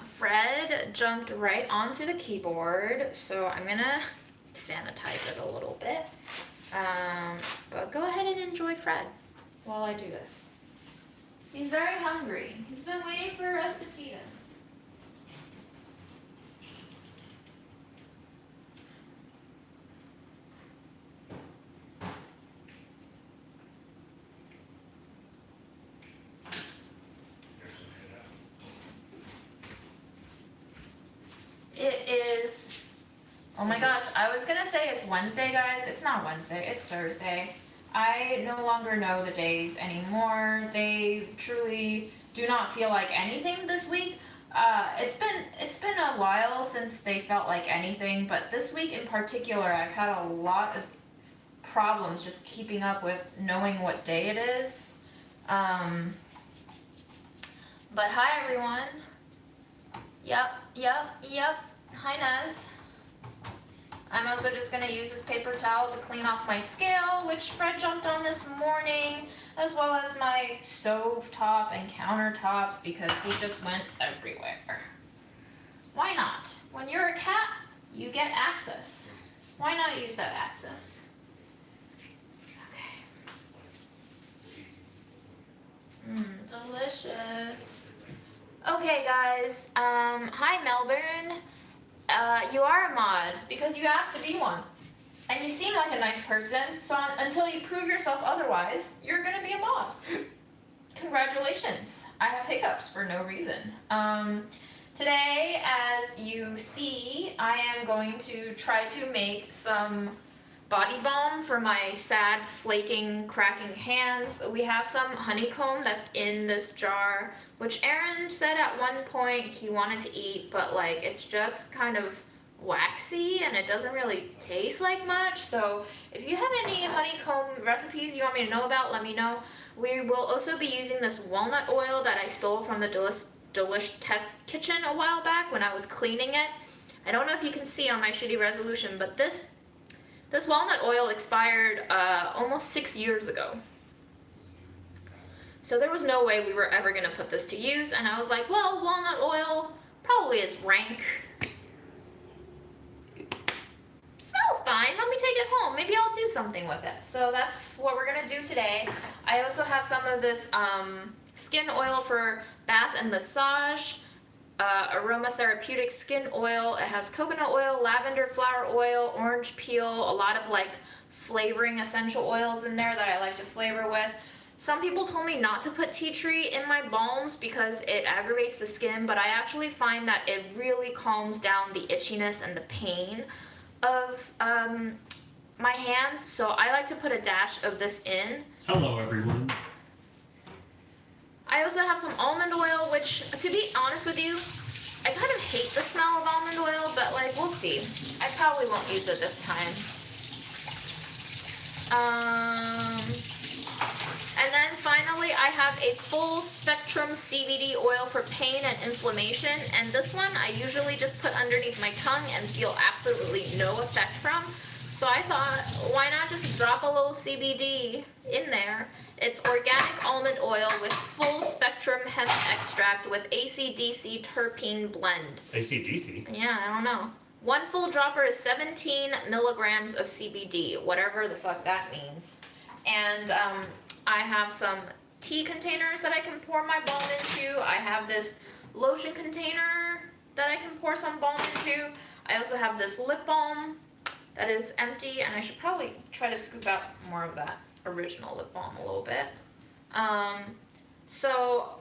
Fred jumped right onto the keyboard, so I'm gonna sanitize it a little bit. But go ahead and enjoy Fred while I do this. He's very hungry. He's been waiting for us to feed him. It is, oh my gosh, I was gonna say it's Wednesday, guys. It's not Wednesday, it's Thursday. I no longer know the days anymore. They truly do not feel like anything this week. It's been a while since they felt like anything, but this week in particular, I've had a lot of problems just keeping up with knowing what day it is. But hi everyone. Yep. Hi Naz. I'm also just going to use this paper towel to clean off my scale, which Fred jumped on this morning, as well as my stove top and countertops because he just went everywhere. Why not? When you're a cat, you get access. Why not use that access? Okay. Delicious. Okay guys, hi Melbourne. You are a mod because you asked to be one. And you seem like a nice person, so until you prove yourself otherwise, you're gonna be a mod. Congratulations. I have hiccups for no reason. Today, as you see, I am going to try to make some body balm for my sad, flaking, cracking hands. We have some honeycomb that's in this jar, which Aaron said at one point he wanted to eat, but like it's just kind of waxy and it doesn't really taste like much. So if you have any honeycomb recipes you want me to know about, let me know. We will also be using this walnut oil that I stole from the Delish Test Kitchen a while back when I was cleaning it. I don't know if you can see on my shitty resolution, but this walnut oil expired almost 6 years ago. So there was no way we were ever going to put this to use, and I was like, well, walnut oil probably is rank. Smells fine, let me take it home. Maybe I'll do something with it. So that's what we're going to do today. I also have some of this skin oil for bath and massage. Aromatherapeutic skin oil. It has coconut oil, lavender flower oil, orange peel, a lot of like flavoring essential oils in there that I like to flavor with. Some people told me not to put tea tree in my balms because it aggravates the skin, but I actually find that it really calms down the itchiness and the pain of my hands, so I like to put a dash of this in. Hello everyone. I also have some almond oil, which, to be honest with you, I kind of hate the smell of almond oil, but like, we'll see. I probably won't use it this time. And then finally, I have a full spectrum CBD oil for pain and inflammation, and this one I usually just put underneath my tongue and feel absolutely no effect from. So I thought, why not just drop a little CBD in there? It's organic almond oil with full spectrum hemp extract with AC/DC terpene blend. AC/DC? Yeah, I don't know. One full dropper is 17 milligrams of CBD, whatever the fuck that means. And I have some tea containers that I can pour my balm into. I have this lotion container that I can pour some balm into. I also have this lip balm that is empty, and I should probably try to scoop out more of that original lip balm a little bit. So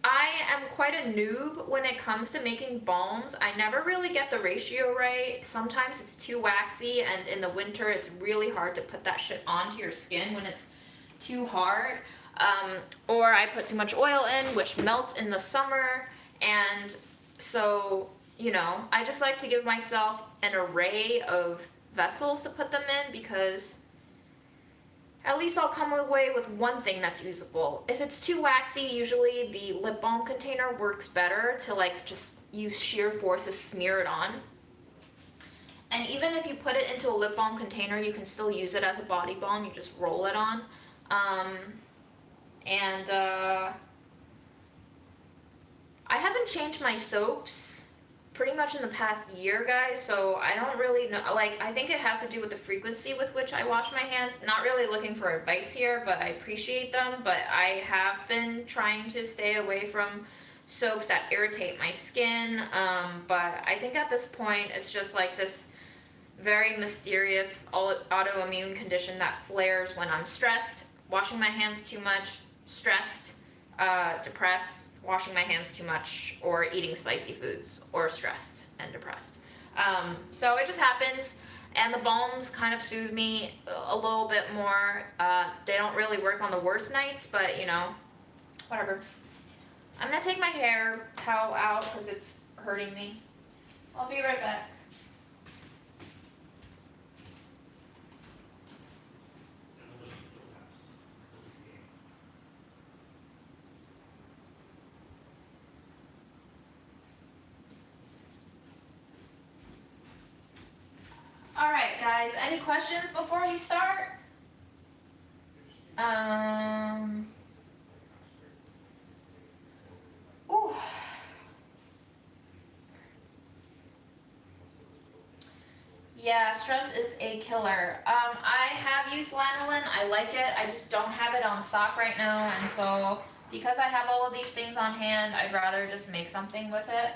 I am quite a noob when it comes to making balms. I never really get the ratio right. Sometimes it's too waxy, and in the winter it's really hard to put that shit onto your skin when it's too hard. Or I put too much oil in, which melts in the summer, and so, you know, I just like to give myself an array of vessels to put them in because at least I'll come away with one thing that's usable. If it's too waxy, usually the lip balm container works better to like just use sheer force to smear it on. And even if you put it into a lip balm container, you can still use it as a body balm. You just roll it on. I haven't haven't changed my soaps pretty much in the past year, guys, so I don't really know. Like, I think it has to do with the frequency with which I wash my hands. Not really looking for advice here, but I appreciate them. But I have been trying to stay away from soaps that irritate my skin. But I think at this point, it's just like this very mysterious autoimmune condition that flares when I'm stressed, washing my hands too much, stressed, depressed, washing my hands too much, or eating spicy foods, or stressed and depressed. So it just happens, and the balms kind of soothe me a little bit more. They don't really work on the worst nights, but you know, whatever. I'm gonna take my hair towel out because it's hurting me. I'll be right back. Alright guys, any questions before we start? Ooh. Yeah, stress is a killer. I have used lanolin, I like it, I just don't have it on stock right now, and so because I have all of these things on hand, I'd rather just make something with it.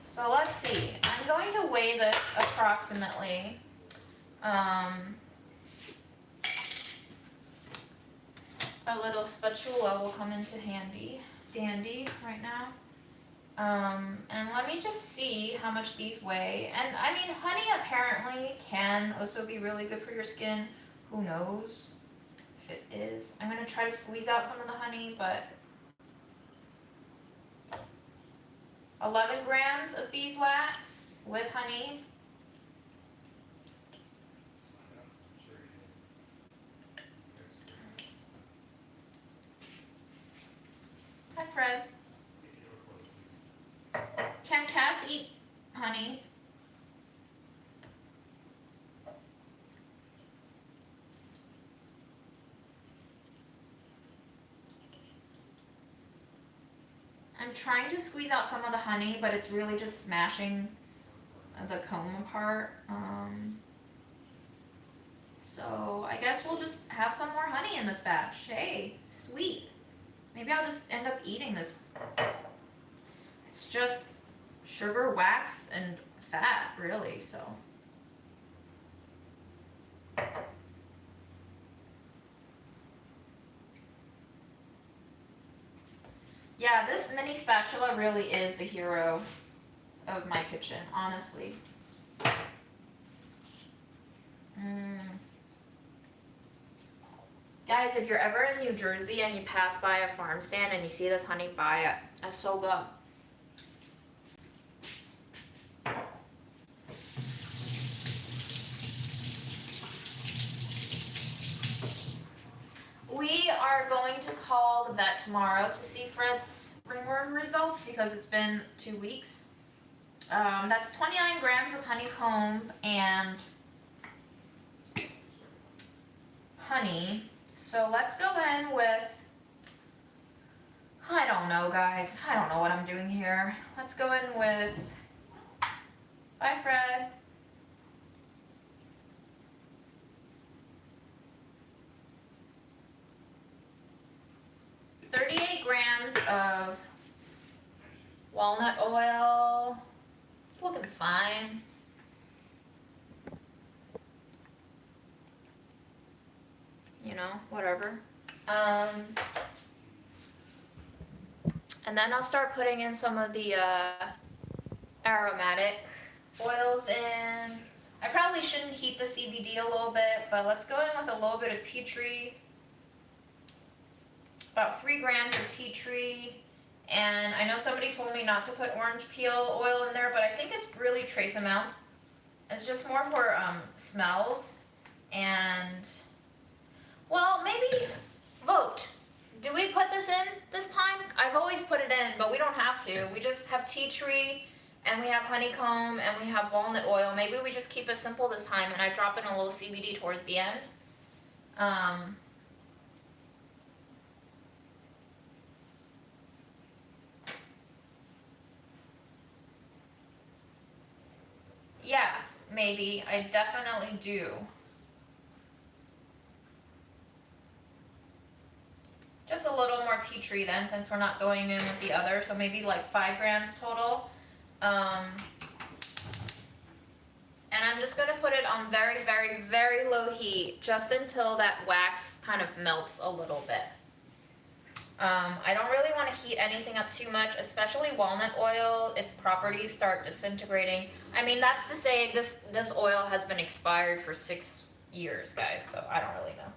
So let's see, I'm going to weigh this approximately. A little spatula will come into dandy right now. And let me just see how much these weigh. And I mean, honey apparently can also be really good for your skin. Who knows if it is. I'm gonna try to squeeze out some of the honey, but 11 grams of beeswax with honey. Hi, Fred. Can cats eat honey? I'm trying to squeeze out some of the honey, but it's really just smashing the comb apart. So I guess we'll just have some more honey in this batch. Hey, sweet. Maybe I'll just end up eating this. It's just sugar, wax, and fat, really, so. Yeah, this mini spatula really is the hero of my kitchen, honestly. Guys, if you're ever in New Jersey and you pass by a farm stand and you see this honey, buy it. It's so good. We are going to call the vet tomorrow to see Fred's ringworm results because it's been 2 weeks. That's 29 grams of honeycomb and honey. So let's go in with, I don't know guys, I don't know what I'm doing here. Let's go in with, bye Fred. grams of walnut oil. It's looking fine. You know, whatever. And then I'll start putting in some of the aromatic oils in. I probably shouldn't heat the CBD a little bit, but let's go in with a little bit of tea tree. About 3 grams of tea tree. And I know somebody told me not to put orange peel oil in there, but I think it's really trace amounts. It's just more for smells. And, well, maybe vote. Do we put this in this time? I've always put it in, but we don't have to. We just have tea tree, and we have honeycomb, and we have walnut oil. Maybe we just keep it simple this time, and I drop in a little CBD towards the end. Yeah, maybe. I definitely do. Just a little more tea tree then, since we're not going in with the other, so maybe like 5 grams total. And I'm just gonna put it on very, very, very low heat, just until that wax kind of melts a little bit. I don't really want to heat anything up too much, especially walnut oil. Its properties start disintegrating. I mean, that's to say this oil has been expired for 6 years, guys, so I don't really know.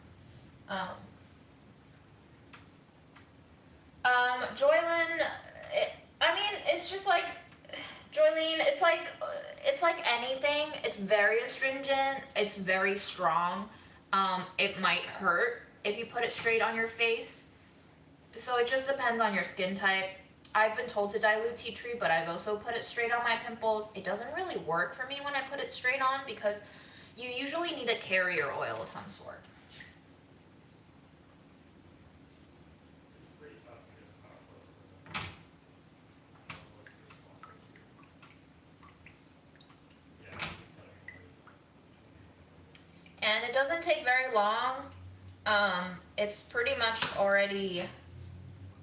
Joylin, I mean, it's just like, Joylene, it's like anything. It's very astringent. It's very strong. It might hurt if you put it straight on your face. So it just depends on your skin type. I've been told to dilute tea tree, but I've also put it straight on my pimples. It doesn't really work for me when I put it straight on because you usually need a carrier oil of some sort. And it doesn't take very long. It's pretty much already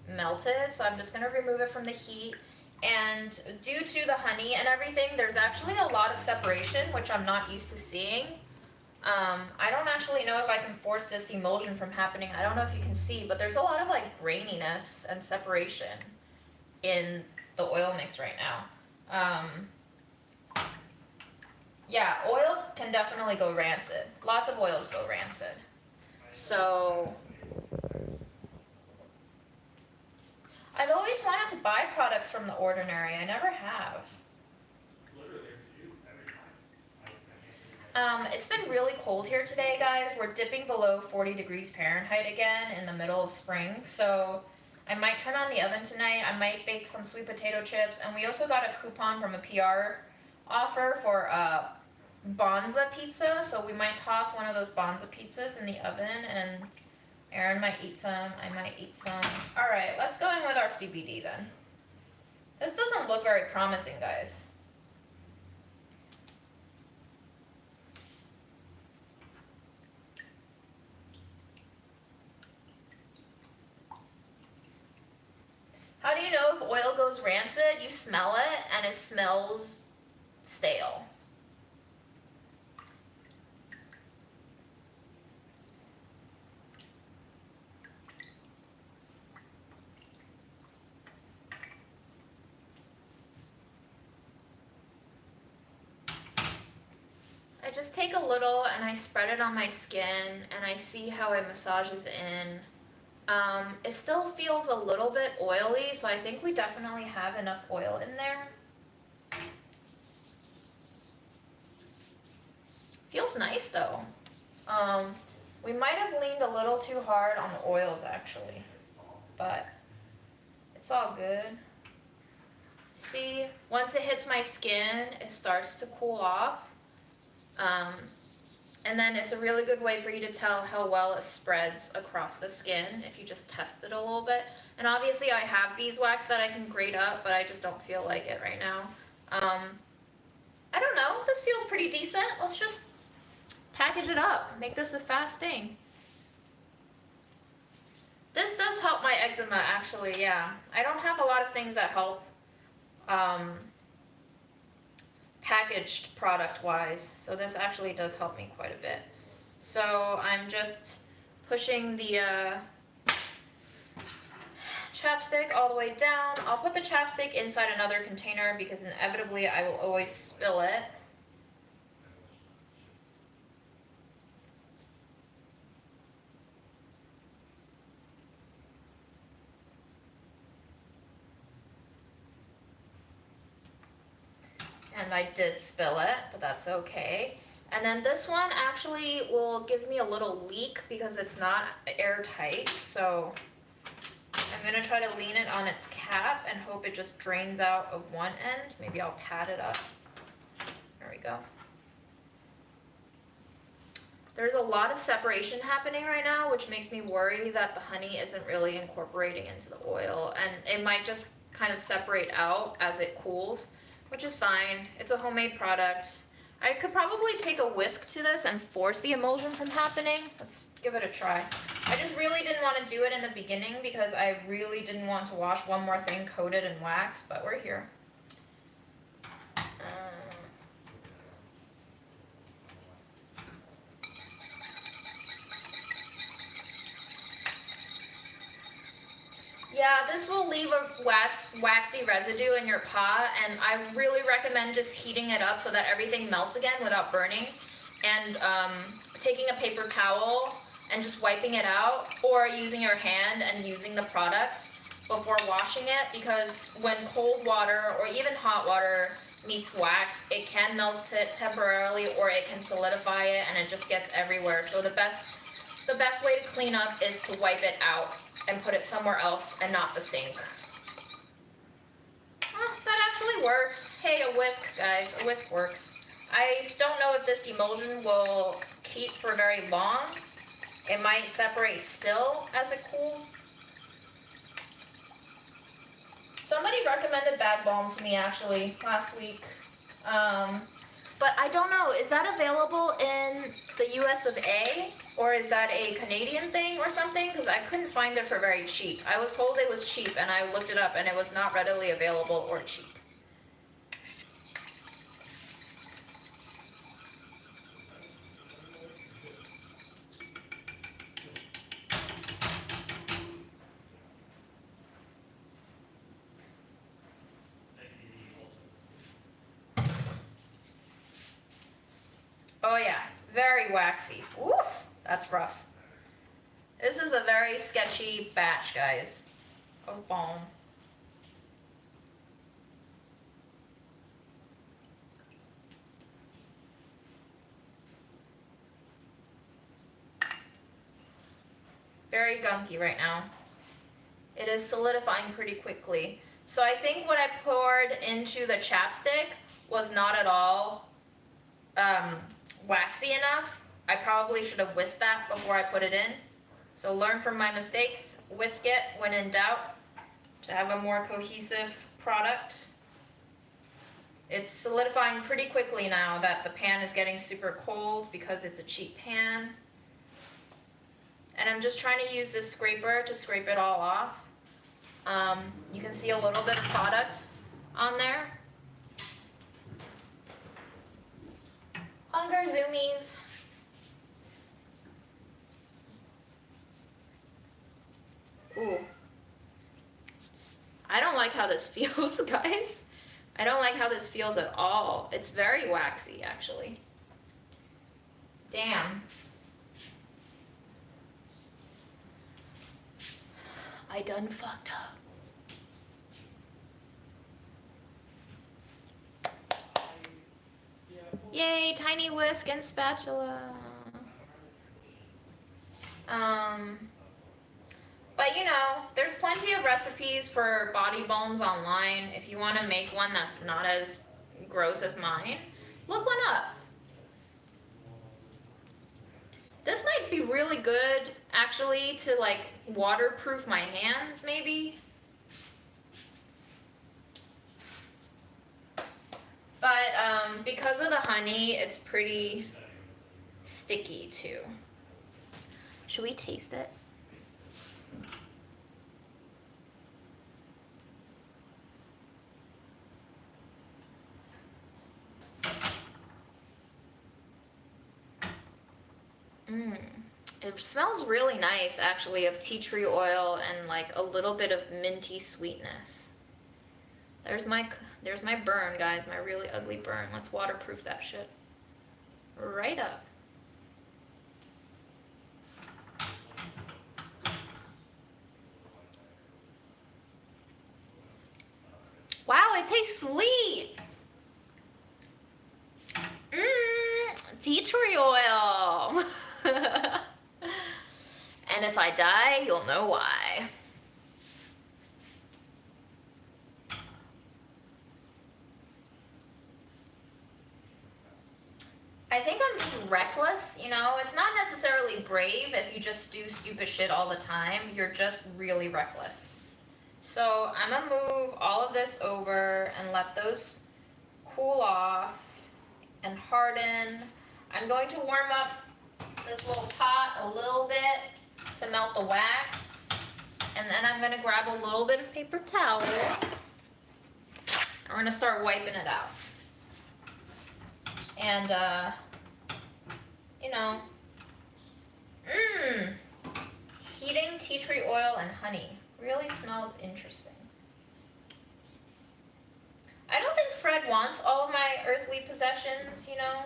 melted, so I'm just gonna remove it from the heat. And due to the honey and everything, there's actually a lot of separation, which I'm not used to seeing. I don't actually know if I can force this emulsion from happening. I don't know if you can see, but there's a lot of like graininess and separation in the oil mix right now. Yeah, oil can definitely go rancid. Lots of oils go rancid. So I've always wanted to buy products from The Ordinary. I never have. It's been really cold here today, guys. We're dipping below 40 degrees Fahrenheit again in the middle of spring. So I might turn on the oven tonight. I might bake some sweet potato chips. And we also got a coupon from a PR offer for Bonza pizza. So we might toss one of those Bonza pizzas in the oven, and Aaron might eat some. I might eat some. All right, let's go in with our CBD then. This doesn't look very promising, guys. How do you know if oil goes rancid? You smell it and it smells stale. I just take a little and I spread it on my skin and I see how it massages in. It still feels a little bit oily, so I think we definitely have enough oil in there. Feels nice though. We might have leaned a little too hard on the oils actually, but it's all good. See, once it hits my skin, it starts to cool off. And then it's a really good way for you to tell how well it spreads across the skin if you just test it a little bit. And obviously I have beeswax that I can grate up, but I just don't feel like it right now. I don't know, this feels pretty decent. Let's just package it up, make this a fast thing. This does help my eczema actually, yeah. I don't have a lot of things that help packaged product wise, so this actually does help me quite a bit. So I'm just pushing the chapstick all the way down. I'll put the chapstick inside another container because inevitably I will always spill it. And I did spill it, but that's okay. And then this one actually will give me a little leak because it's not airtight, so I'm gonna try to lean it on its cap and hope it just drains out of one end. Maybe I'll pat it up. There we go. There's a lot of separation happening right now, which makes me worry that the honey isn't really incorporating into the oil, and it might just kind of separate out as it cools, which is fine. It's a homemade product. I could probably take a whisk to this and force the emulsion from happening. Let's give it a try. I just really didn't want to do it in the beginning because I really didn't want to wash one more thing coated in wax, but we're here. Yeah, this will leave a waxy residue in your pot, and I really recommend just heating it up so that everything melts again without burning, and taking a paper towel and just wiping it out, or using your hand and using the product before washing it, because when cold water or even hot water meets wax, it can melt it temporarily or it can solidify it and it just gets everywhere. So the best way to clean up is to wipe it out and put it somewhere else and not the sink. Oh, that actually works. Hey, a whisk, guys. A whisk works. I don't know if this emulsion will keep for very long. It might separate still as it cools. Somebody recommended Bag Balm to me actually last week. But I don't know, is that available in the US of A? Or is that a Canadian thing or something? Because I couldn't find it for very cheap. I was told it was cheap and I looked it up and it was not readily available or cheap. Oh yeah, very waxy. Oof, that's rough. This is a very sketchy batch, guys, of balm. Very gunky right now. It is solidifying pretty quickly. So I think what I poured into the chapstick was not at all waxy enough. I probably should have whisked that before I put it in. So learn from my mistakes, whisk it when in doubt to have a more cohesive product. It's solidifying pretty quickly now that the pan is getting super cold because it's a cheap pan. And I'm just trying to use this scraper to scrape it all off. You can see a little bit of product on there. Hunger zoomies. Ooh. I don't like how this feels, guys. I don't like how this feels at all. It's very waxy, actually. Damn. I done fucked up. Yay, tiny whisk and spatula. But you know, there's plenty of recipes for body balms online. If you want to make one that's not as gross as mine, look one up. This might be really good, actually, to like waterproof my hands, maybe. But because of the honey, it's pretty sticky too. Should we taste it? It smells really nice, actually, of tea tree oil and like a little bit of minty sweetness. There's my burn, guys, my really ugly burn. Let's waterproof that shit right up. Wow, it tastes sweet. Tea tree oil. And if I die, you'll know why. I think I'm just reckless, you know? It's not necessarily brave if you just do stupid shit all the time. You're just really reckless. So I'm gonna move all of this over and let those cool off. and harden. I'm going to warm up this little pot a little bit to melt the wax. And then I'm gonna grab a little bit of paper towel. We're gonna start wiping it out. And, you know, heating tea tree oil and honey. Really smells interesting. I don't think Fred wants all of my earthly possessions, you know?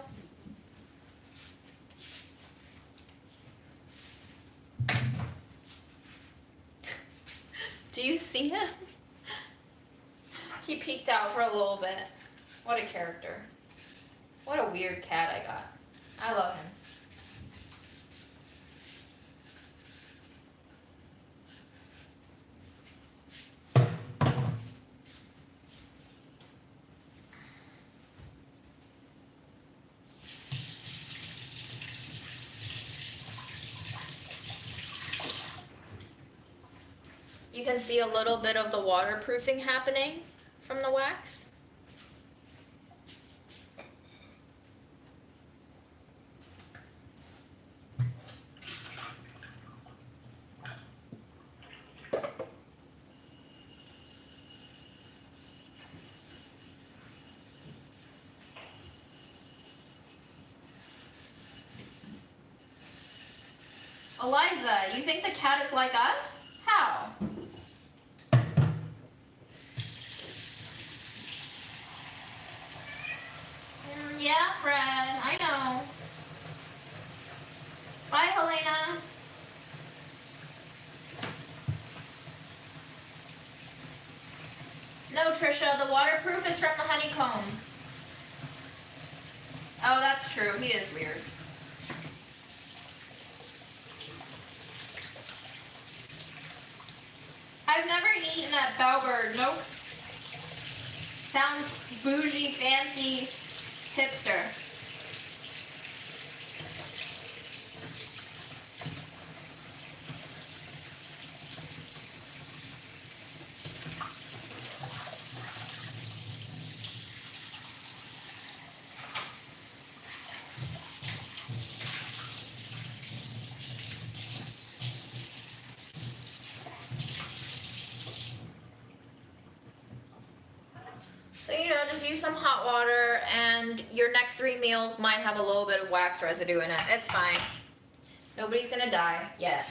Do you see him? He peeked out for a little bit. What a character. What a weird cat I got. I love him. You can see a little bit of the waterproofing happening from the wax. Eliza, you think the cat is like us? How? Yeah, Fred, I know. Bye, Helena. No, Trisha, the waterproof is from the honeycomb. Oh, that's true. He is weird. I've never eaten at Bellbird. Nope. Sounds bougie, fancy, hipster. So, you know, just use some hot water and your next 3 meals might have a little bit of wax residue in it. It's fine. Nobody's gonna die yet.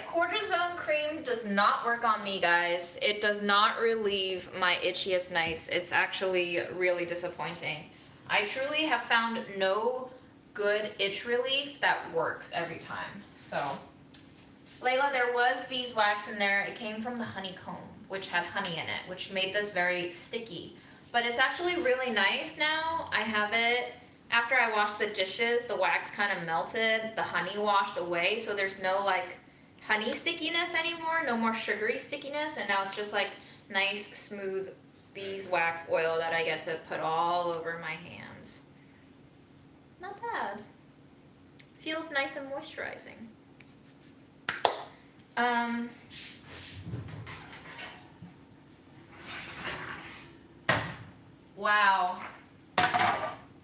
Cortisone cream does not work on me, guys. It does not relieve my itchiest nights. It's actually really disappointing. I truly have found no good itch relief that works every time. So, Layla, there was beeswax in there. It came from the honeycomb, which had honey in it, which made this very sticky. But it's actually really nice now. I have it, after I washed the dishes, the wax kind of melted, the honey washed away, so there's no like honey stickiness anymore, no more sugary stickiness, and now it's just like nice, smooth beeswax oil that I get to put all over my hands. Not bad. Feels nice and moisturizing. Wow.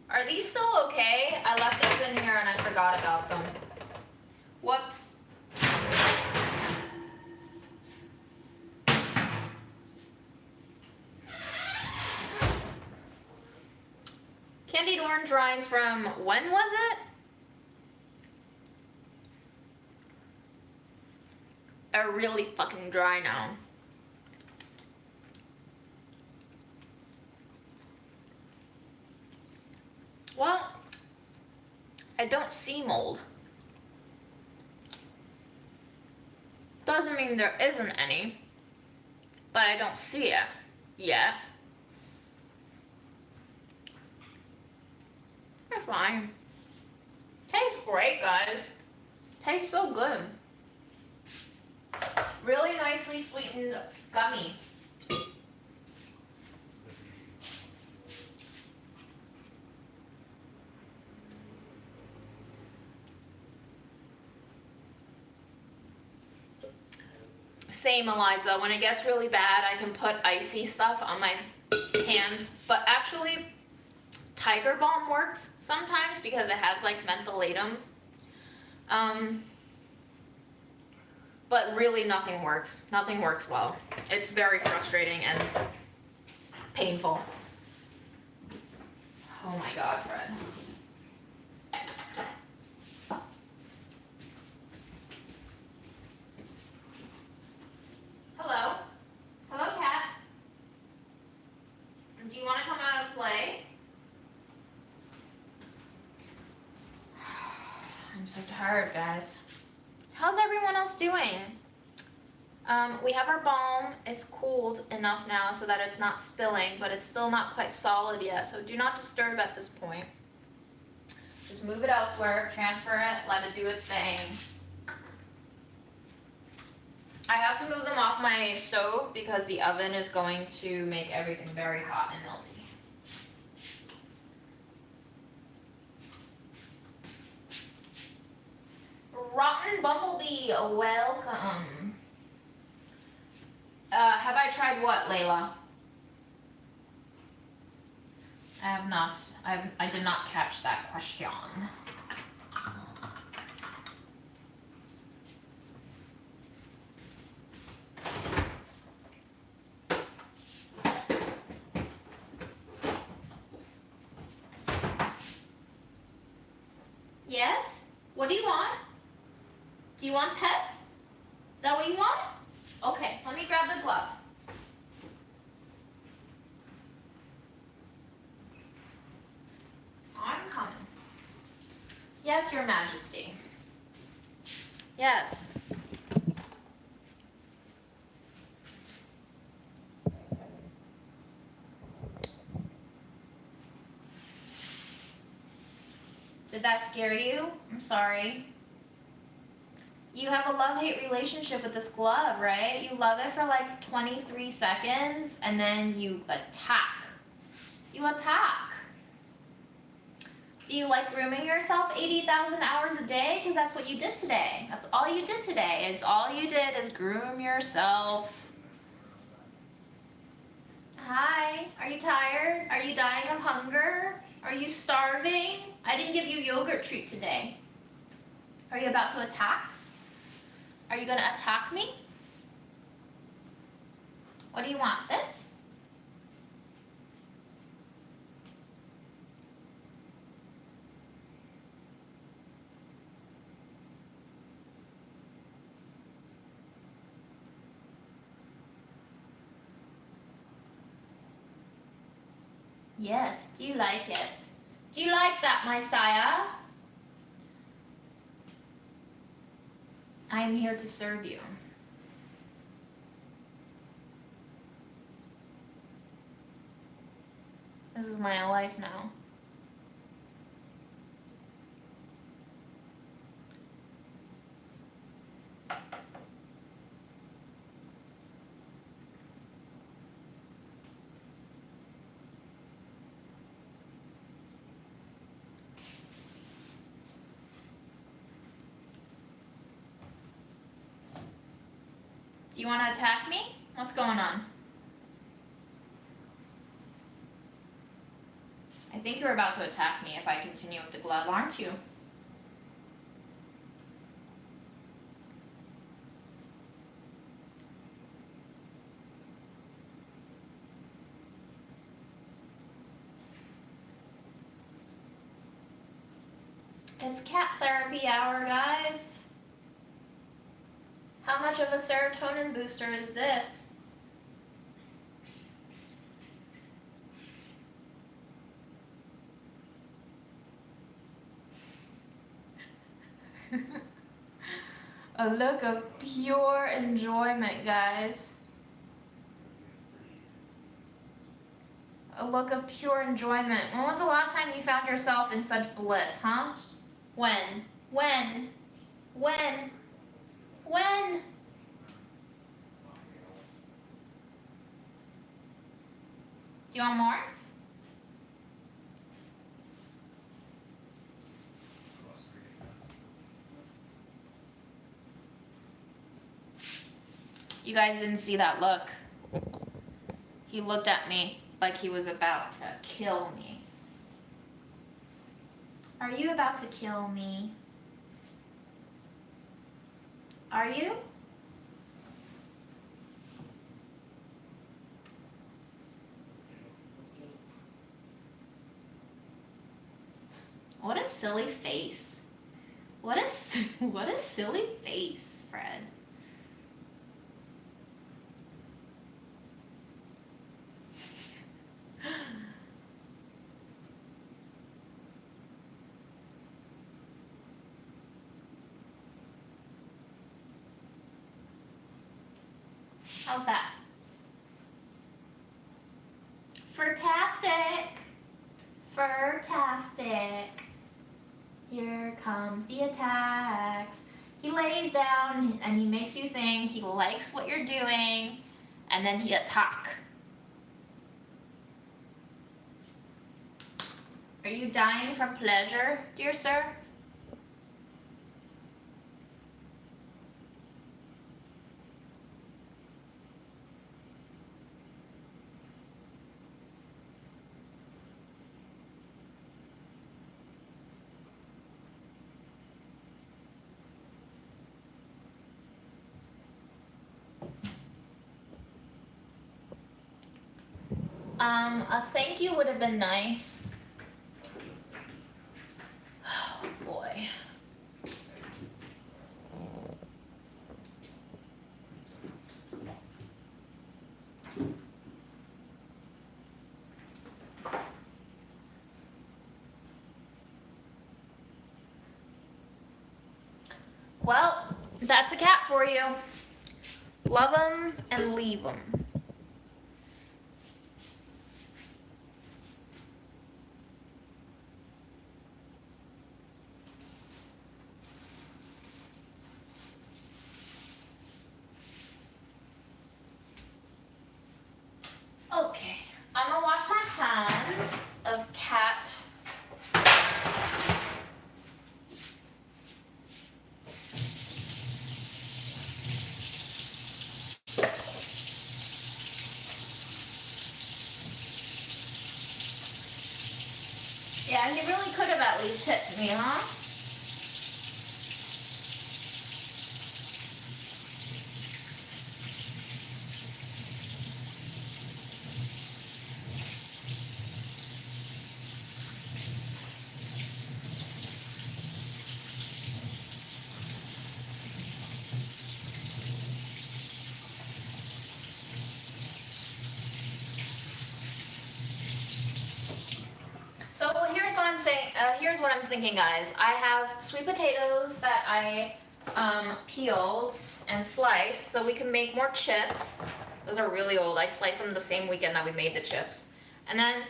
Are these still okay? I left these in here and I forgot about them. Whoops. Candied orange rinds from, when was it? Are really fucking dry now. Well, I don't see mold. Doesn't mean there isn't any, but I don't see it yet. It's fine. Tastes great, guys. Tastes so good. Really nicely sweetened gummy. Same, Eliza. When it gets really bad, I can put icy stuff on my hands. But actually, Tiger Balm works sometimes because it has like mentholatum. But really nothing works. Nothing works well. It's very frustrating and painful. Oh my God, Fred. Hello? Hello, cat? Do you want to come out and play? I'm so tired, guys. How's everyone else doing? We have our balm. It's cooled enough now so that it's not spilling, but it's still not quite solid yet, so do not disturb at this point. Just move it elsewhere, transfer it, let it do its thing. I have to move them off my stove because the oven is going to make everything very hot and melty. Rotten Bumblebee, welcome. Have I tried what, Layla? I have not. I did not catch that question. Yes? What do you want? Do you want pets? Is that what you want? Okay, let me grab the glove. I'm coming. Yes, Your Majesty. Yes. Did that scare you? I'm sorry. You have a love-hate relationship with this glove, right? You love it for like 23 seconds and then you attack. You attack. Do you like grooming yourself 80,000 hours a day? Because that's what you did today. That's all you did today. All you did is groom yourself. Hi, are you tired? Are you dying of hunger? Are you starving? I didn't give you yogurt treat today. Are you about to attack? Are you gonna attack me? What do you want? This? Yes, do you like it? Do you like that, my sire? I am here to serve you. This is my life now. Do you want to attack me? What's going on? I think you're about to attack me if I continue with the glove, aren't you? It's cat therapy hour, guys. How much of a serotonin booster is this? A look of pure enjoyment, guys. A look of pure enjoyment. When was the last time you found yourself in such bliss, huh? When? When? When? When? Do you want more? You guys didn't see that look. He looked at me like he was about to kill me. Are you about to kill me? Are you? What a silly face. What a silly face, Fred. How's that? Fantastic. Fantastic. Here comes the attacks. He lays down and he makes you think he likes what you're doing, and then he attack. Are you dying from pleasure, dear sir? A thank you would have been nice. Oh boy. Well, that's a cat for you. Love 'em and leave 'em. Okay, I'm gonna wash my hands of cat. Yeah, he really could have at least tipped me, huh? So here's what I'm saying. Here's what I'm thinking, guys. I have sweet potatoes that I peeled and sliced, so we can make more chips. Those are really old. I sliced them the same weekend that we made the chips. And then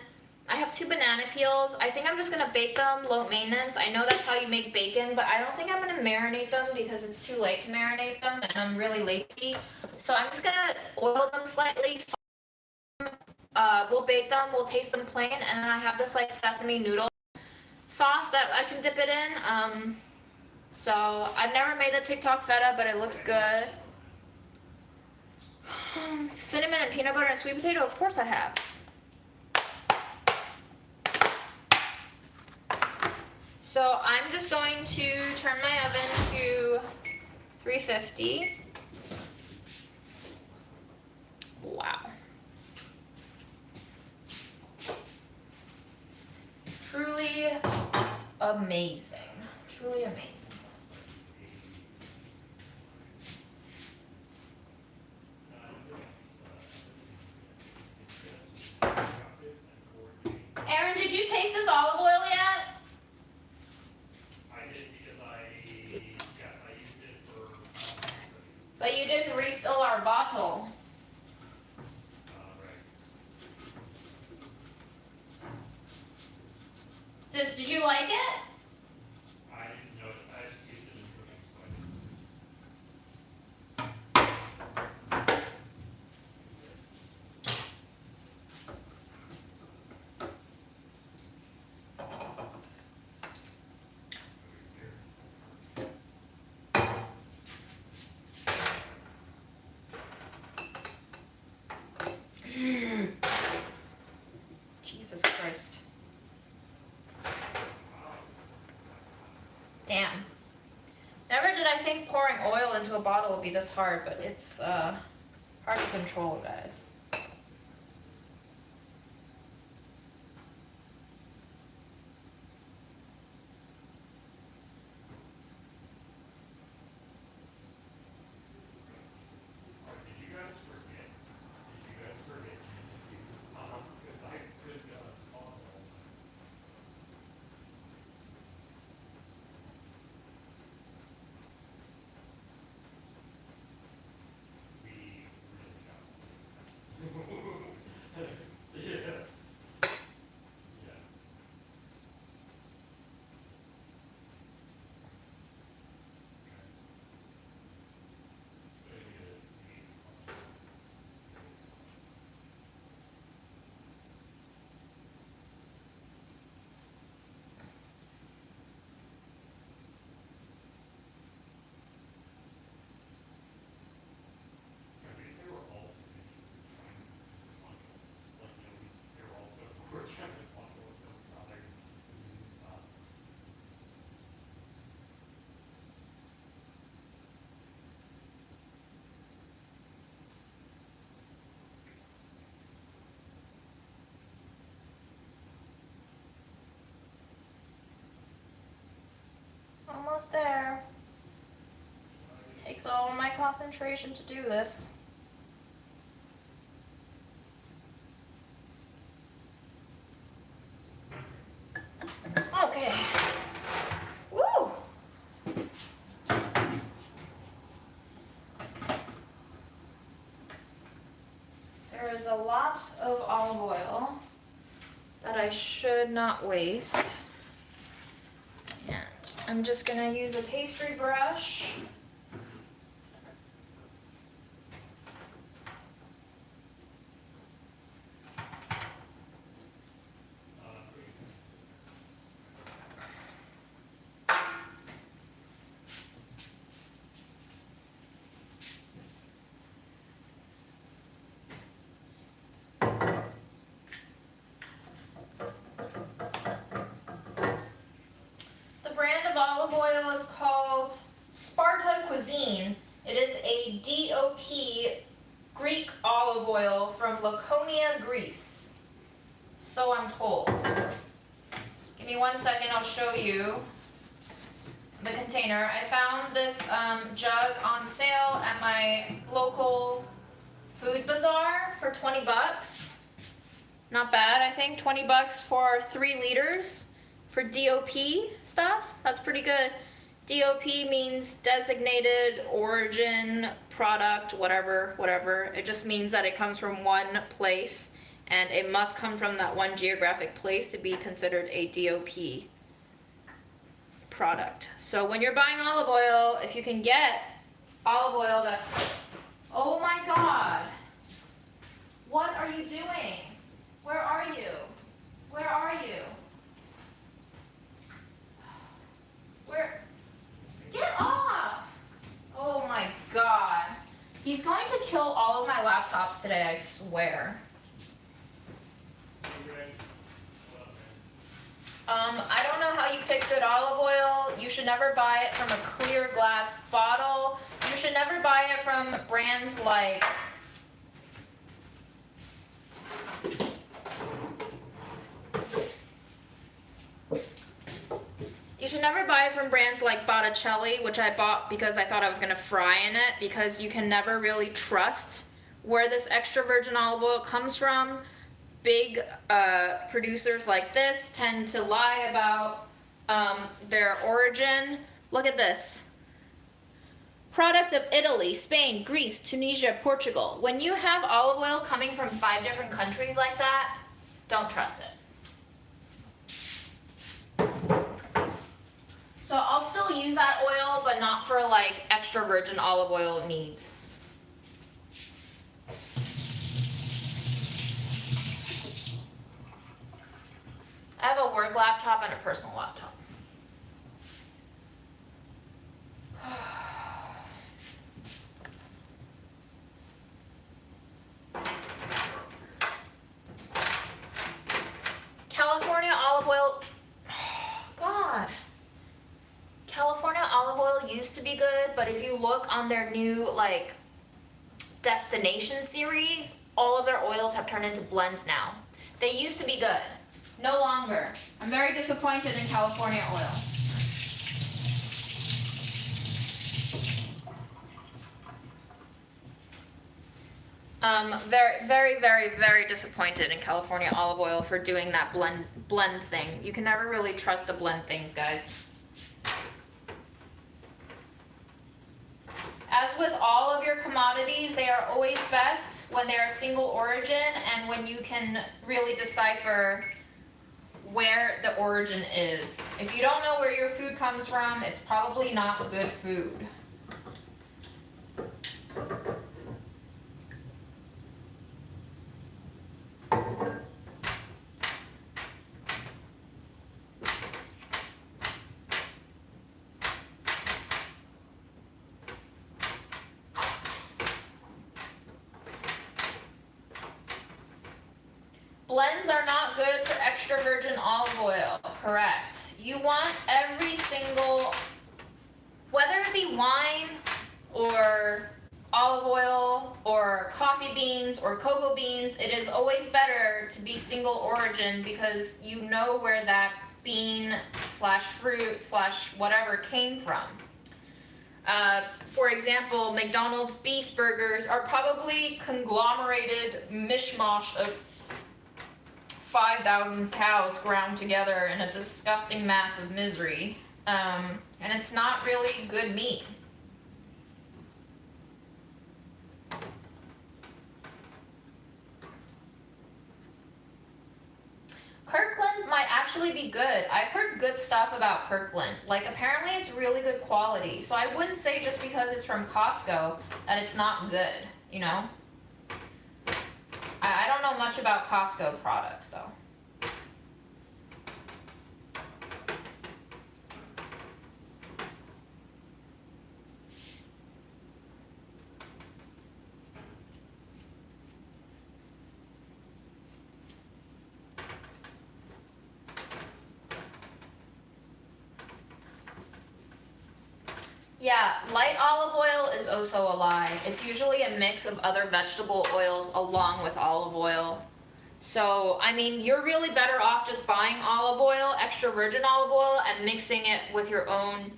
I have 2 banana peels. I think I'm just gonna bake them, low maintenance. I know that's how you make bacon, but I don't think I'm gonna marinate them because it's too late to marinate them, and I'm really lazy. So I'm just gonna oil them slightly. We'll bake them, we'll taste them plain, and then I have this like sesame noodle sauce that I can dip it in. So I've never made the TikTok feta, but it looks good. Cinnamon and peanut butter and sweet potato, of course I have. So I'm just going to turn my oven to 350. Wow. Truly amazing. Truly amazing. Aaron, did you taste this olive oil yet? I did because I used it for. But you didn't refill our bottle. Right. Did you like it? I didn't know it. I just used it in cooking, so I think pouring oil into a bottle would be this hard, but it's hard to control, guys. Did you guys forget to use bombs? Because I could swallow them. We really got yes. Yeah. I think they were all trying to responsibles. Like, they were also trying to responsibles and other using bombs. Almost there. Takes all of my concentration to do this. Okay. Woo! There is a lot of olive oil that I should not waste. And I'm just gonna use a pastry brush. The brand of olive oil is called Sparta Cuisine. It is a DOP Greek olive oil from Laconia, Greece. So I'm told. Give me 1 second, I'll show you the container. I found this jug on sale at my local food bazaar for 20 bucks. Not bad, I think. 20 bucks for 3 liters for DOP stuff. That's pretty good. DOP means designated origin product, whatever. It just means that it comes from one place and it must come from that one geographic place to be considered a DOP product. So when you're buying olive oil, if you can get olive oil that's, oh my God, what are you doing? Where are you? Where are you? Where? Get off! Oh my God. He's going to kill all of my laptops today, I swear. I don't know how you pick good olive oil. You should never buy it from a clear glass bottle. You should never buy it from brands like Botticelli, which I bought because I thought I was going to fry in it, because you can never really trust where this extra virgin olive oil comes from. Big producers like this tend to lie about their origin. Look at this. Product of Italy, Spain, Greece, Tunisia, Portugal. When you have olive oil coming from 5 different countries like that, don't trust it. So I'll still use that oil, but not for like extra virgin olive oil needs. I have a work laptop and a personal laptop. California olive oil, God. California olive oil used used to be good, but if you look on their new like destination series, all of their oils have turned into blends now. They used to be good. No longer. I'm very disappointed in California oil. Very disappointed in California olive oil for doing that blend thing. You can never really trust the blend things, guys. As with all of your commodities, they are always best when they are single origin and when you can really decipher where the origin is. If you don't know where your food comes from, it's probably not good food. Blends are not good for extra virgin olive oil, correct. You want every single, whether it be wine or olive oil or coffee beans or cocoa beans, it is always better to be single origin because you know where that bean slash fruit slash whatever came from. For example, McDonald's beef burgers are probably conglomerated mishmash of 5,000 cows ground together in a disgusting mass of misery, and it's not really good meat. Kirkland might actually be good. I've heard good stuff about Kirkland. Like, apparently it's really good quality, so I wouldn't say just because it's from Costco that it's not good, you know? I don't know much about Costco products, though. Yeah, light olive oil is also a lie. It's usually a mix of other vegetable oils along with olive oil. So, I mean, you're really better off just buying olive oil, extra virgin olive oil, and mixing it with your own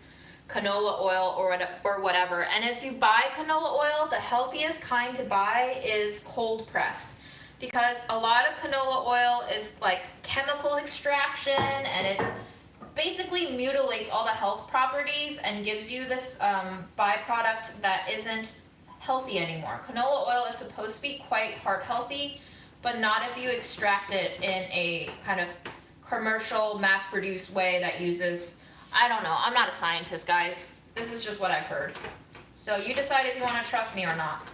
canola oil or whatever. And if you buy canola oil, the healthiest kind to buy is cold pressed. Because a lot of canola oil is like chemical extraction and it basically mutilates all the health properties and gives you this byproduct that isn't healthy anymore. Canola oil is supposed to be quite heart healthy, but not if you extract it in a kind of commercial, mass-produced way that uses, I don't know, I'm not a scientist, guys. This is just what I've heard. So you decide if you want to trust me or not.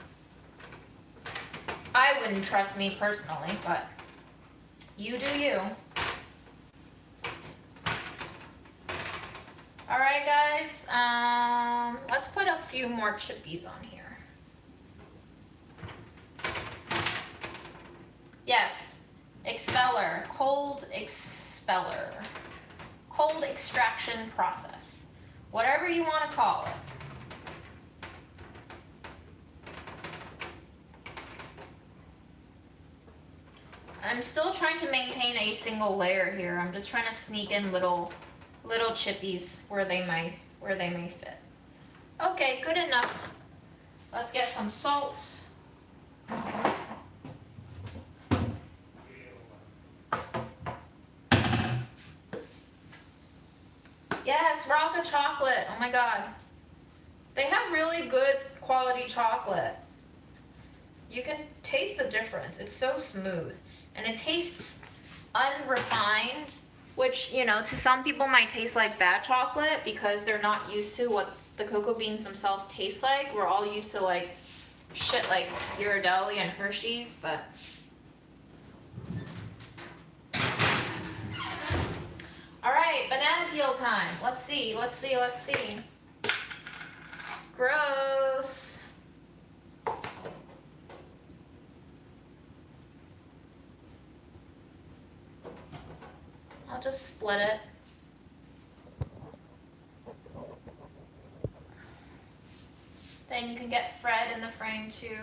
I wouldn't trust me personally, but you do you. Alright guys, let's put a few more chippies on here. Yes, expeller, cold expeller, cold extraction process, whatever you want to call it. I'm still trying to maintain a single layer here. I'm just trying to sneak in little chippies where they may fit. Okay, good enough. Let's get some salt. Yes, Rocca chocolate. Oh my god. They have really good quality chocolate. You can taste the difference. It's so smooth. And it tastes unrefined, which, you know, to some people might taste like bad chocolate because they're not used to what the cocoa beans themselves taste like. We're all used to like shit like Ghirardelli and Hershey's, but all right, banana peel time. Let's see. Gross. I'll just split it. Then you can get Fred in the frame too.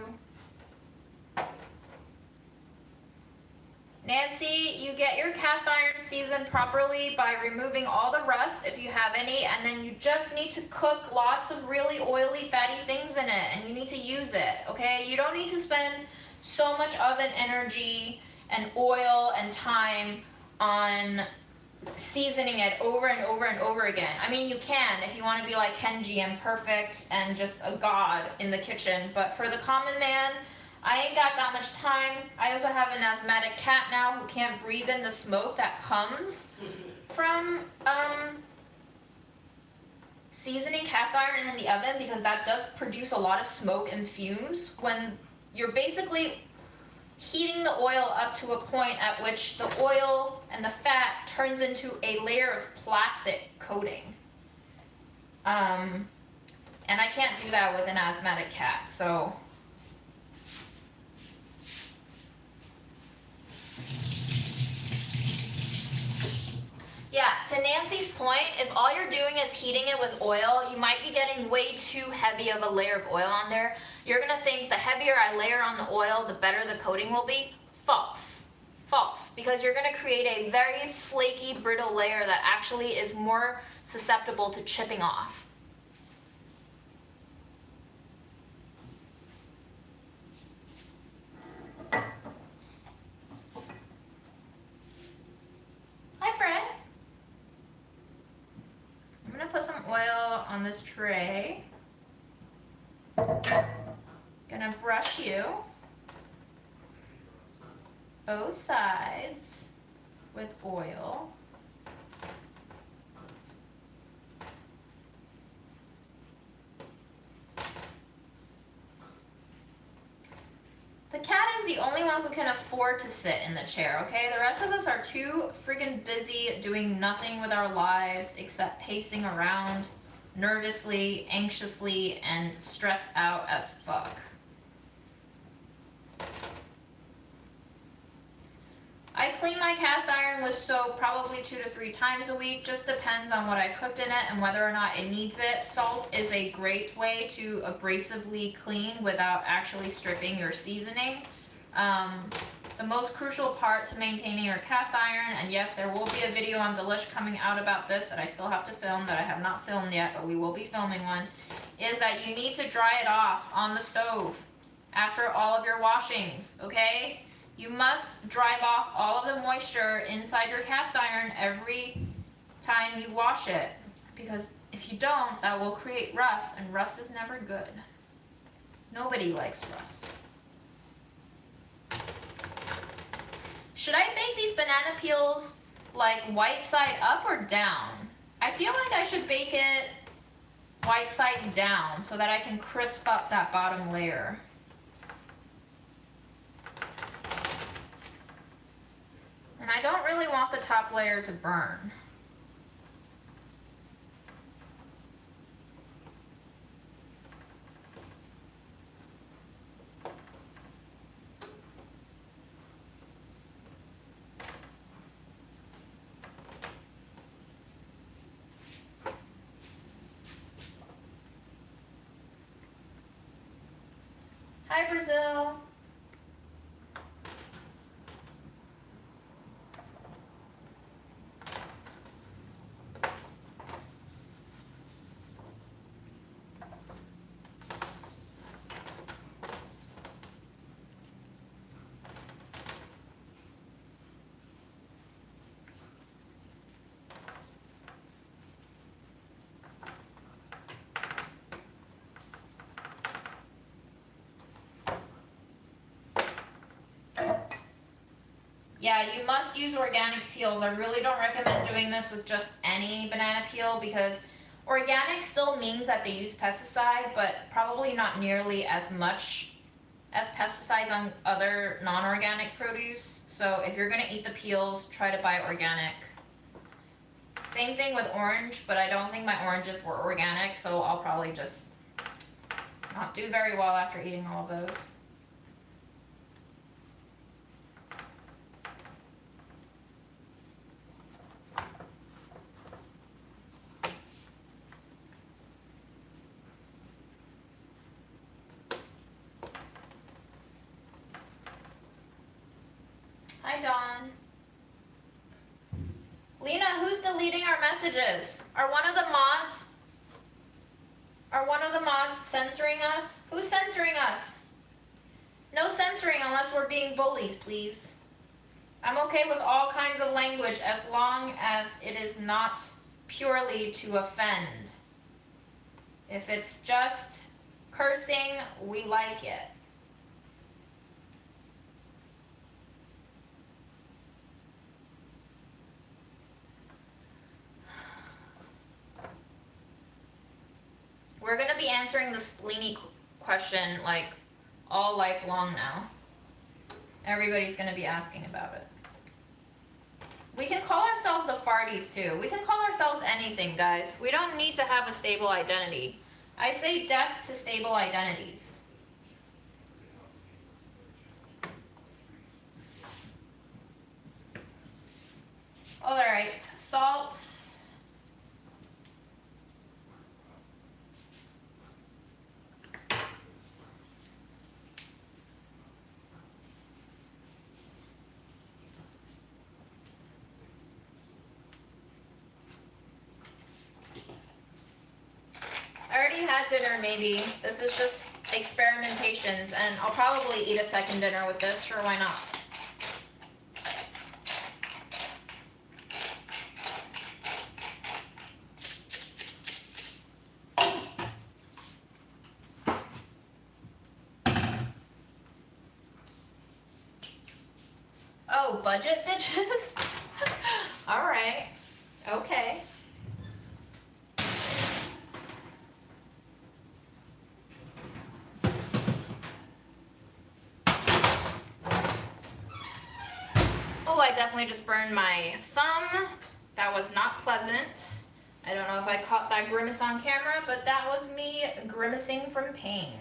Nancy, you get your cast iron seasoned properly by removing all the rust if you have any, and then you just need to cook lots of really oily, fatty things in it, and you need to use it, okay? You don't need to spend so much oven energy and oil and time on seasoning it over and over and over again. I mean, you can if you want to be like Kenji and perfect and just a god in the kitchen, but for the common man, I ain't got that much time. I also have an asthmatic cat now who can't breathe in the smoke that comes from seasoning cast iron in the oven, because that does produce a lot of smoke and fumes when you're basically heating the oil up to a point at which the oil and the fat turns into a layer of plastic coating. And I can't do that with an asthmatic cat, so. Yeah, to Nancy's point, if all you're doing is heating it with oil, you might be getting way too heavy of a layer of oil on there. You're gonna think the heavier I layer on the oil, the better the coating will be. False. False, because you're gonna create a very flaky, brittle layer that actually is more susceptible to chipping off. Hi, Fred. I'm gonna put some oil on this tray. Gonna brush you both sides with oil. The cat is the only one who can afford to sit in the chair, okay? The rest of us are too friggin' busy doing nothing with our lives except pacing around nervously, anxiously, and stressed out as fuck. I clean my cast iron with soap probably 2 to 3 times a week, just depends on what I cooked in it and whether or not it needs it. Salt is a great way to abrasively clean without actually stripping your seasoning. The most crucial part to maintaining your cast iron, and yes, there will be a video on Delish coming out about this that I still have to film, that I have not filmed yet, but we will be filming one, is that you need to dry it off on the stove after all of your washings, okay? You must dry off all of the moisture inside your cast iron every time you wash it, because if you don't, that will create rust, and rust is never good. Nobody likes rust. Should I bake these banana peels like white side up or down? I feel like I should bake it white side down so that I can crisp up that bottom layer. And I don't really want the top layer to burn. Hi, Brazil. Yeah, you must use organic peels. I really don't recommend doing this with just any banana peel, because organic still means that they use pesticide, but probably not nearly as much as pesticides on other non-organic produce. So if you're gonna eat the peels, try to buy organic. Same thing with orange, but I don't think my oranges were organic, so I'll probably just not do very well after eating all of those. deleting our messages? Are one of the mods censoring us? Who's censoring us? No censoring unless we're being bullies, please. I'm okay with all kinds of language as long as it is not purely to offend. If it's just cursing, we like it. We're going to be answering the spleeny question like all life long now. Everybody's going to be asking about it. We can call ourselves the farties too. We can call ourselves anything, guys. We don't need to have a stable identity. I say death to stable identities. Alright, salt. I already had dinner, maybe. This is just experimentations, and I'll probably eat a second dinner with this. Sure, why not? Oh, budget bitches? Alright. Okay. Oh, I definitely just burned my thumb. That was not pleasant. I don't know if I caught that grimace on camera, but that was me grimacing from pain.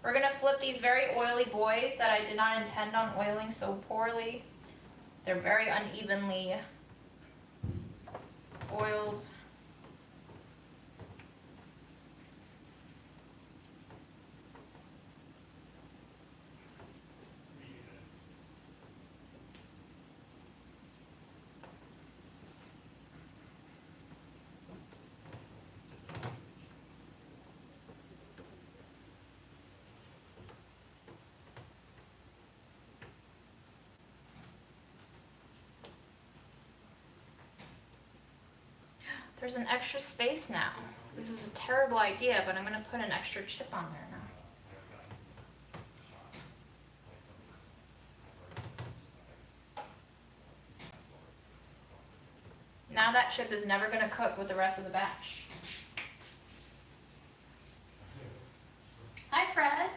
We're gonna flip these very oily boys that I did not intend on oiling so poorly. They're very unevenly oiled. There's an extra space now. This is a terrible idea, but I'm gonna put an extra chip on there now. Now that chip is never gonna cook with the rest of the batch. Hi, Fred.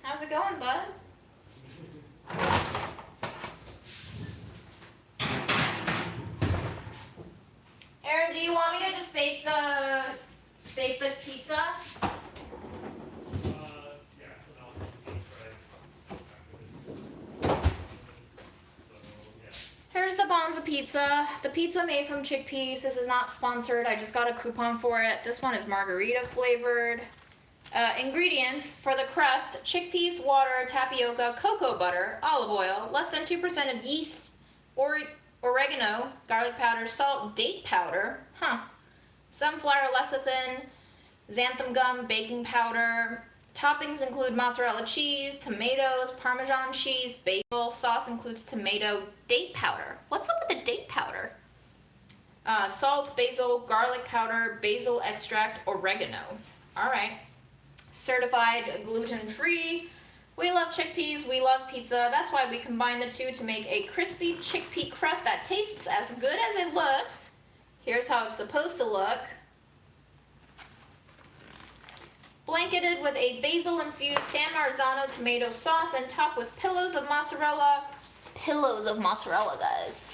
How's it going, bud? Aaron, do you want me to just bake the pizza? Yes, and I'll be Fred after this. So, yeah. Here's the Balm's pizza. The pizza made from chickpeas. This is not sponsored. I just got a coupon for it. This one is margarita flavored. Ingredients for the crust: chickpeas, water, tapioca, cocoa butter, olive oil, less than 2% of yeast, oregano, garlic powder, salt, date powder, sunflower lecithin, xanthan gum, baking powder. Toppings include mozzarella cheese, tomatoes, Parmesan cheese, basil. Sauce includes tomato, date powder. What's up with the date powder? Salt, basil, garlic powder, basil extract, oregano. All right. Certified gluten-free. We love chickpeas, we love pizza. That's why we combine the two to make a crispy chickpea crust that tastes as good as it looks. Here's how it's supposed to look. Blanketed with a basil-infused San Marzano tomato sauce and topped with pillows of mozzarella. Pillows of mozzarella, guys.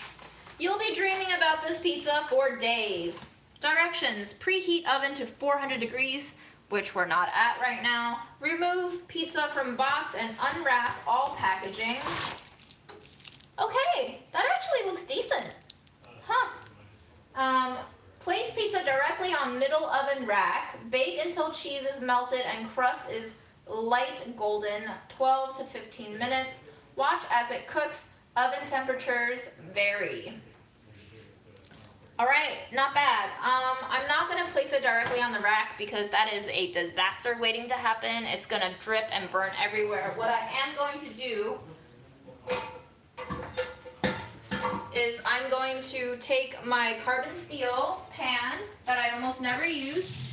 You'll be dreaming about this pizza for days. Directions: preheat oven to 400 degrees, which we're not at right now. Remove pizza from box and unwrap all packaging. Okay, that actually looks decent. Place pizza directly on middle oven rack. Bake until cheese is melted and crust is light golden, 12 to 15 minutes. Watch as it cooks. Oven temperatures vary. All right, not bad. I'm not gonna place it directly on the rack because that is a disaster waiting to happen. It's gonna drip and burn everywhere. What I am going to do is I'm going to take my carbon steel pan that I almost never use.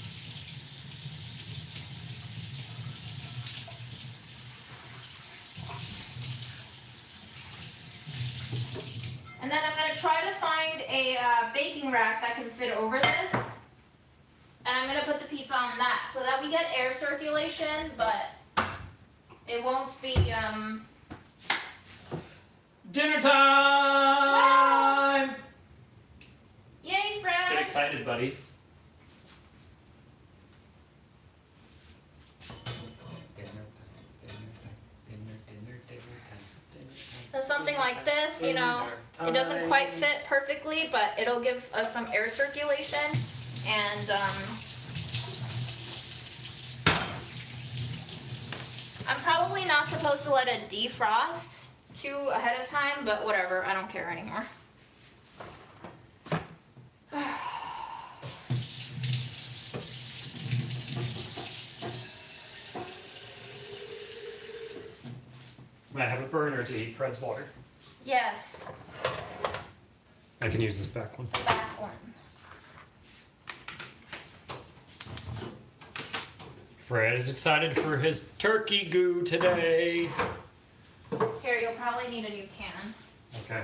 And then I'm going to try to find a baking rack that can fit over this. And I'm going to put the pizza on that so that we get air circulation, but it won't be, Dinner time! Yay, Fred! Get excited, buddy. So something like this, you know, it doesn't quite fit perfectly, but it'll give us some air circulation. And I'm probably not supposed to let it defrost too ahead of time, but whatever, I don't care anymore. I have a burner to heat Fred's water. Yes, I can use this back one. the back one. Fred is excited for his turkey goo today. Here, you'll probably need a new can. Okay.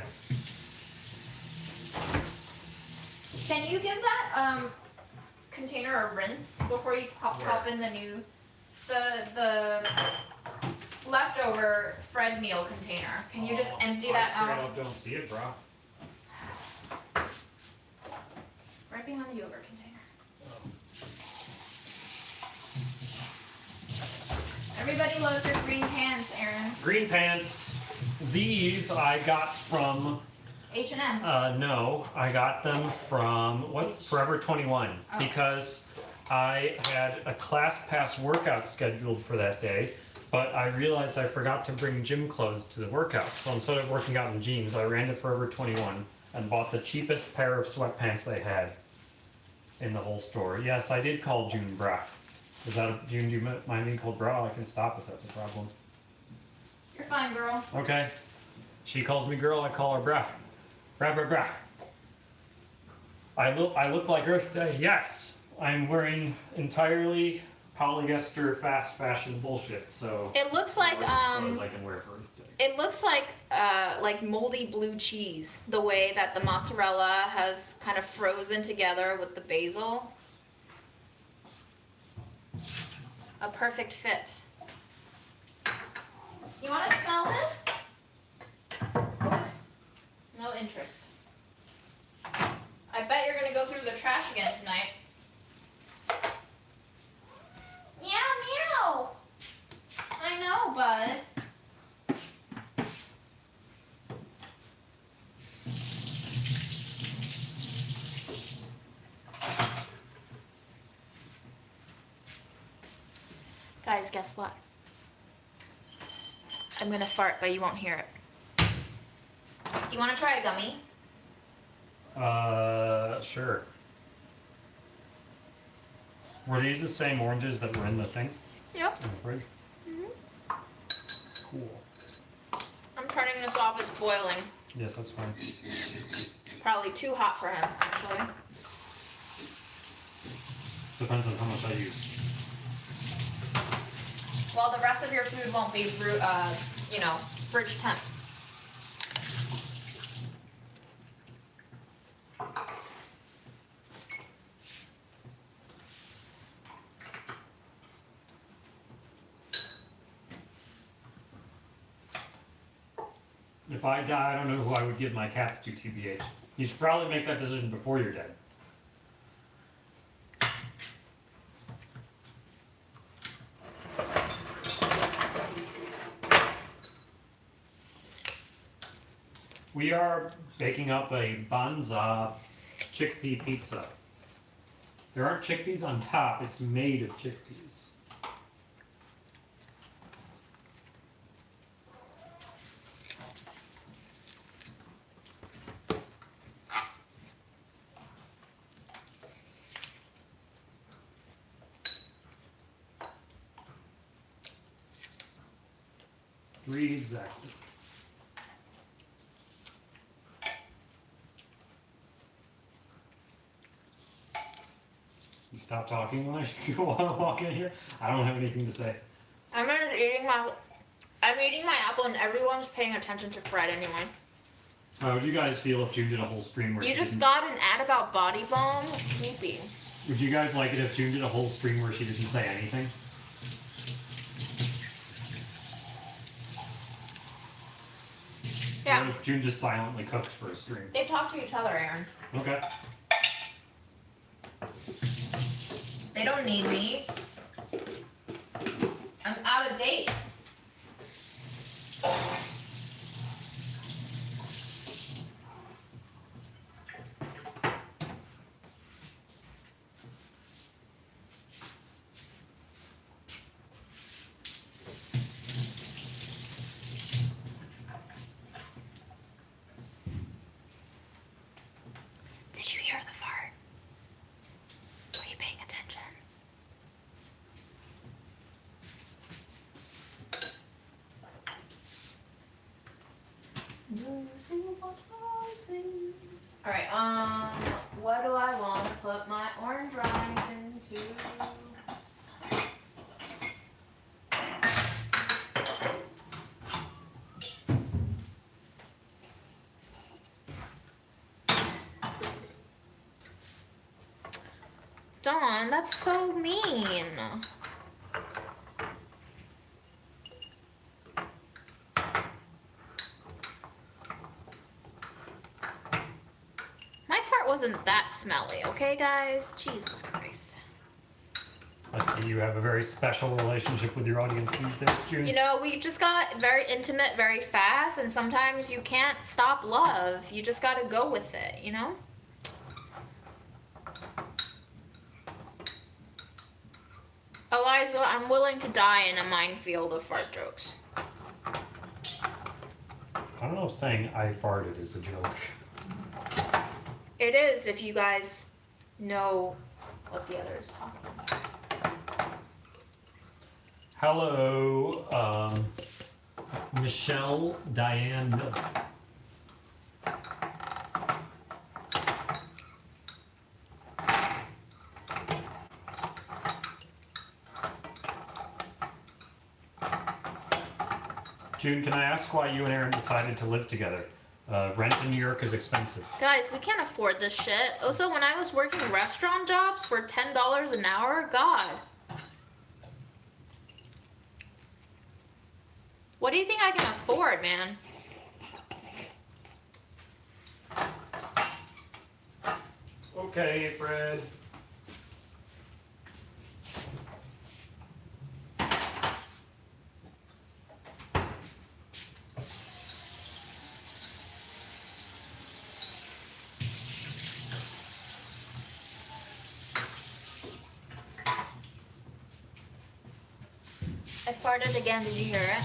Can you give that container a rinse before you pop in the new, the leftover Fred meal container? Can you just empty that I straight out? up don't see it, bro. Right behind the yogurt container. Everybody loves their green pants, Aaron. Green pants. These I got from, H&M. no, I got them from, what's Forever 21, Oh. because I had a class pass workout scheduled for that day, but I realized I forgot to bring gym clothes to the workout. So instead of working out in jeans, I ran to Forever 21 and bought the cheapest pair of sweatpants they had in the whole store. Yes, I did call June bra. Is that a, June, do you mind being called bra? I can stop if that's a problem. You're fine, girl. Okay. She calls me girl, I call her bra. Bra, bra, bra. I look like Earth Day. Yes, I'm wearing entirely polyester fast fashion bullshit. So It looks like clothes I can wear for Earth Day. it looks like moldy blue cheese, the way that the mozzarella has kind of frozen together with the basil. A perfect fit. You want to smell this? No interest. I bet you're gonna go through the trash again tonight. Yeah, meow. I know, bud. Guys, guess what? I'm gonna fart, but you won't hear it. Do you want to try a gummy? Sure. Were these the same oranges that were in the thing? Yep. In the fridge? Mhm. Cool. I'm turning this off. It's boiling. Yes, that's fine. Probably too hot for him, actually. Depends on how much I use. Well, the rest of your food won't be, fridge temp. If I die, I don't know who I would give my cats to, TBH. You should probably make that decision before you're dead. We are baking up a Banza chickpea pizza. There aren't chickpeas on top, it's made of chickpeas. 3 exactly. You stop talking when I walk in here? I don't have anything to say. I'm eating my apple and everyone's paying attention to Fred anyway. How would you guys feel if June did a whole stream where You she just didn't... got an ad about body balm? Creepy. Would you guys like it if June did a whole stream where she didn't say anything? Yeah. Or if June just silently cooked for a stream? They talk to each other, Aaron. Okay. They don't need me. I'm out of date. Did you hear the fart? Were you paying attention? Alright, what do I want to put my orange rinds into? Dawn, that's so mean. My fart wasn't that smelly, okay, guys? Jesus Christ. I see you have a very special relationship with your audience these days, June. You know, we just got very intimate very fast, and sometimes you can't stop love. You just gotta go with it, you know? Eliza, I'm willing to die in a minefield of fart jokes. I don't know if saying I farted is a joke. It is if you guys know what the other is talking about. Hello, Michelle Diane Miller. June, can I ask why you and Aaron decided to live together? Rent in New York is expensive. Guys, we can't afford this shit. Also, when I was working restaurant jobs for $10 an hour, God. What do you think I can afford, man? Okay, Fred. I farted again, did you hear it?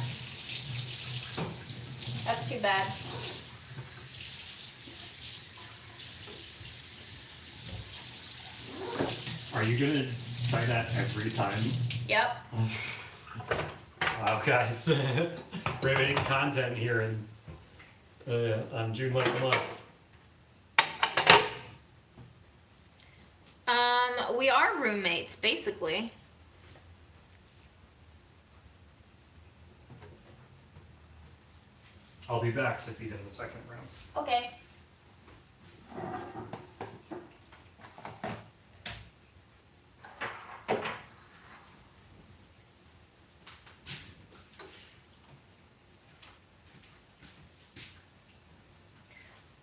That's too bad. Are you gonna say that every time? Yep. Wow, guys. Riveting content here on June Like the Month. We are roommates, basically. I'll be back to feed in the second round. Okay.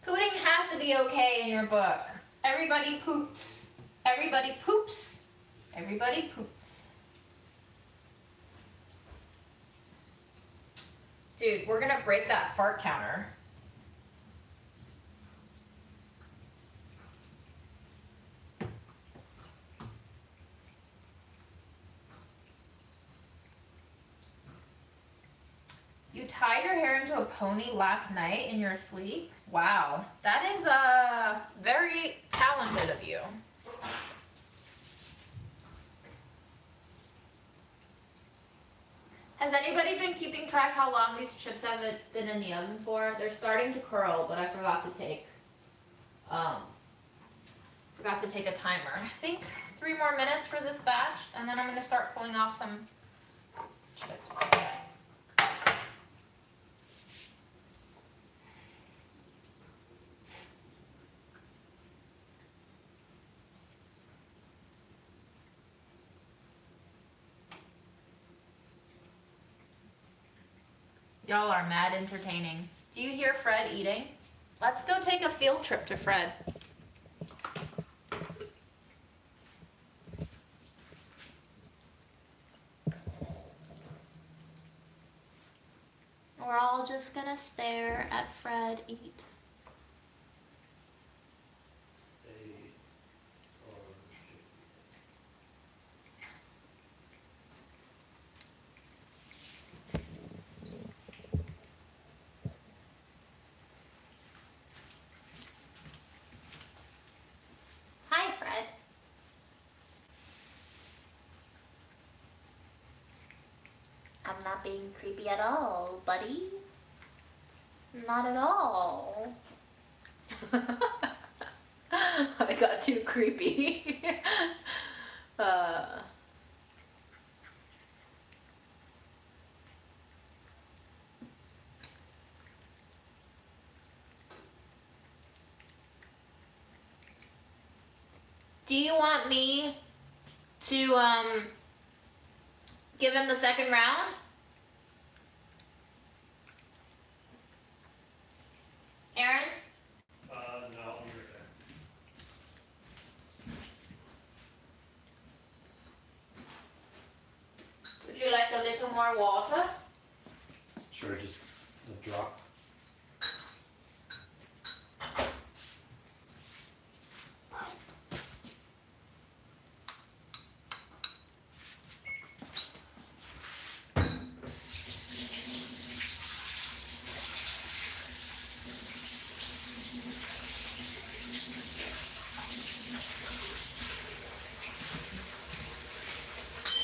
Pooting has to be okay in your book. Everybody poops. Everybody poops. Everybody poops. Dude, we're gonna break that fart counter. You tied your hair into a pony last night in your sleep? Wow, that is very talented of you. Has anybody been keeping track how long these chips have been in the oven for? They're starting to curl, but I forgot to take a timer. I think 3 more minutes for this batch, and then I'm gonna start pulling off some chips. Y'all are mad entertaining. Do you hear Fred eating? Let's go take a field trip to Fred. We're all just gonna stare at Fred eat. Hi, Fred. I'm not being creepy at all, buddy. Not at all. I got too creepy. Do you want me to give him the second round? Aaron? No, I'll be right there. Would you like a little more water? Sure, just a drop.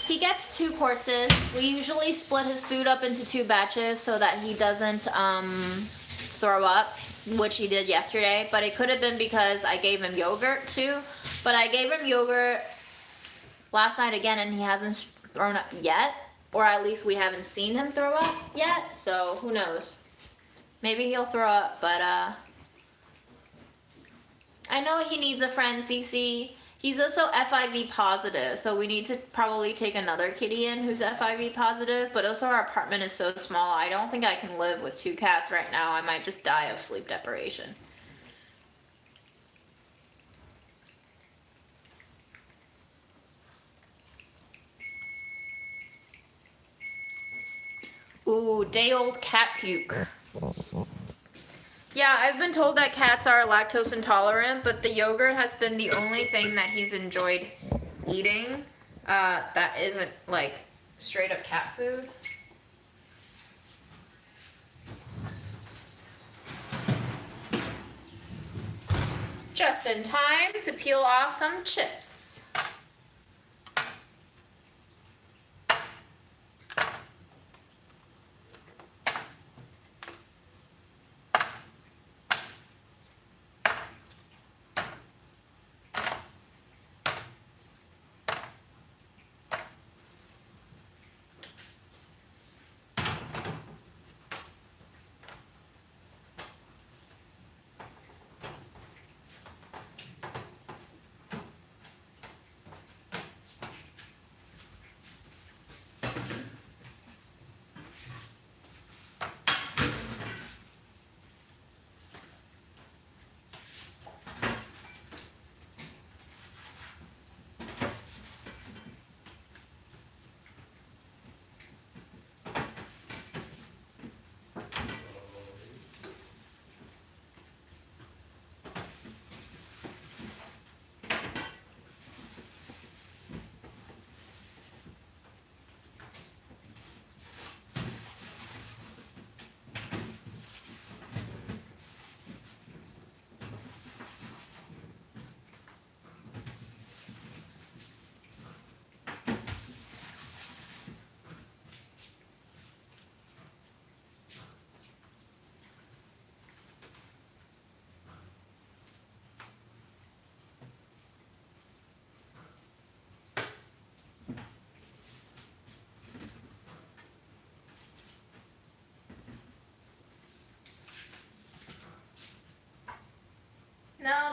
He gets 2 courses. We usually split his food up into 2 batches so that he doesn't throw up, which he did yesterday. But it could have been because I gave him yogurt too. But I gave him yogurt last night again and he hasn't thrown up yet. Or at least we haven't seen him throw up yet. So who knows. Maybe he'll throw up, but I know he needs a friend, Cece. He's also FIV positive, so we need to probably take another kitty in who's FIV positive, but also our apartment is so small, I don't think I can live with 2 cats right now. I might just die of sleep deprivation. Ooh, day-old cat puke. Yeah, I've been told that cats are lactose intolerant, but the yogurt has been the only thing that he's enjoyed eating that isn't like straight up cat food. Just in time to peel off some chips.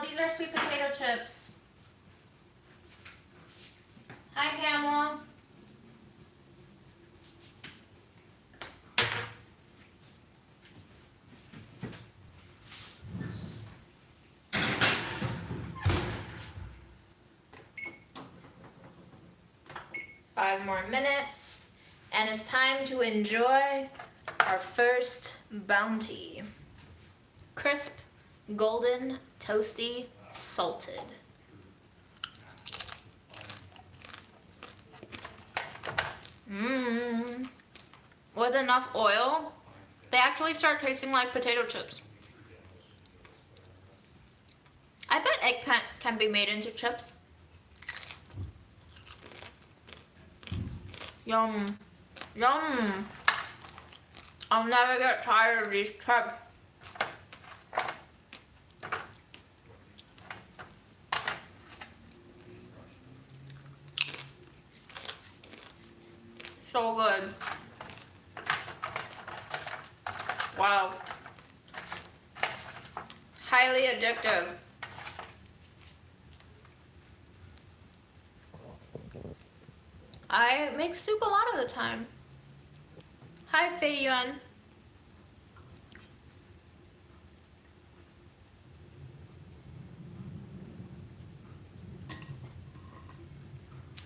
these are sweet potato chips. Hi, Pamela. Five more minutes, and it's time to enjoy our first bounty. Crisp, golden, toasty, salted. Mmm. With enough oil, they actually start tasting like potato chips. I bet eggplant can be made into chips. Yum. Yum. I'll never get tired of these chips. So good. Wow. Highly addictive. I make soup a lot of the time. Hi, Fei Yuan.